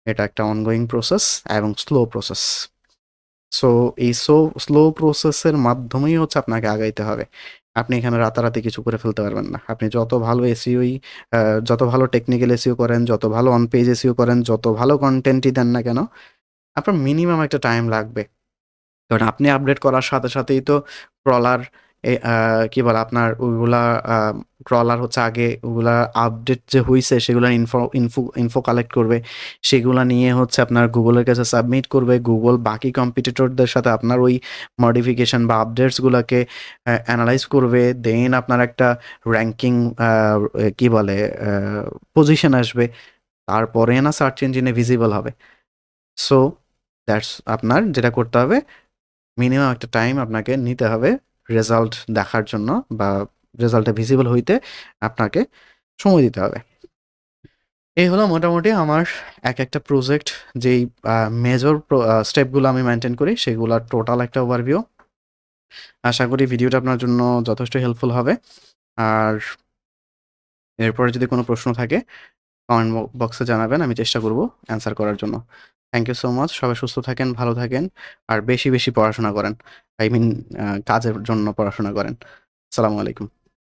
এটা একটা অনগোয়িং প্রসেস এবং স্লো প্রসেস। সো এই স্লো প্রসেসের মাধ্যমেই হচ্ছে আপনাকে আগাইতে হবে। আপনি এখানে রাতারাতি কিছু করে ফেলতে পারবেন না। আপনি যত ভালো এসইওই যত ভালো টেকনিক্যাল এসইও করেন, যত ভালো অন পেজ এসইও করেন, যত ভালো কনটেন্টই দেন না কেন, আপনার মিনিমাম একটা টাইম লাগবে। কারণ আপনি আপডেট করার সাথে সাথেই তো ক্রলার কি বলে আপনার ওইগুলা ক্রলার হচ্ছে আগে ওগুলা আপডেট যে হইছে সেগুলার ইনফো কালেক্ট করবে। সেগুলা নিয়ে হচ্ছে আপনার গুগলের কাছে সাবমিট করবে। গুগল বাকি কম্পিটিটরদের সাথে আপনার ওই মডিফিকেশন বা আপডেটসগুলাকে অ্যানালাইজ করবে। দেন আপনার একটা র‍্যাংকিং কি বলে পজিশন আসবে। তারপরে না সার্চ ইঞ্জিনে ভিজিবল হবে। সো দ্যাটস আপনার যেটা করতে হবে মিনিমাম একটা টাইম আপনাকে নিতে হবে রেজাল্ট দেখার জন্য বা রেজাল্টটা ভিজিবল হইতে আপনাকে সময় দিতে হবে। এই হলো মোটামুটি আমার একটা প্রজেক্ট যেই মেজর স্টেপগুলো আমি মেনটেন করি সেগুলার টোটাল একটা ওভারভিউ। আশা করি ভিডিওটা আপনার জন্য যথেষ্ট হেল্পফুল হবে। আর এরপরে যদি কোনো প্রশ্ন থাকে কমেন্ট বক্সে জানাবেন, আমি চেষ্টা করব অ্যান্সার করার জন্য। Thank you so much. সবাই সুস্থ থাকেন, ভালো থাকেন আর বেশি বেশি পড়াশোনা করেন। আই মিন কাজের জন্য পড়াশোনা করেন। আসসালামু আলাইকুম।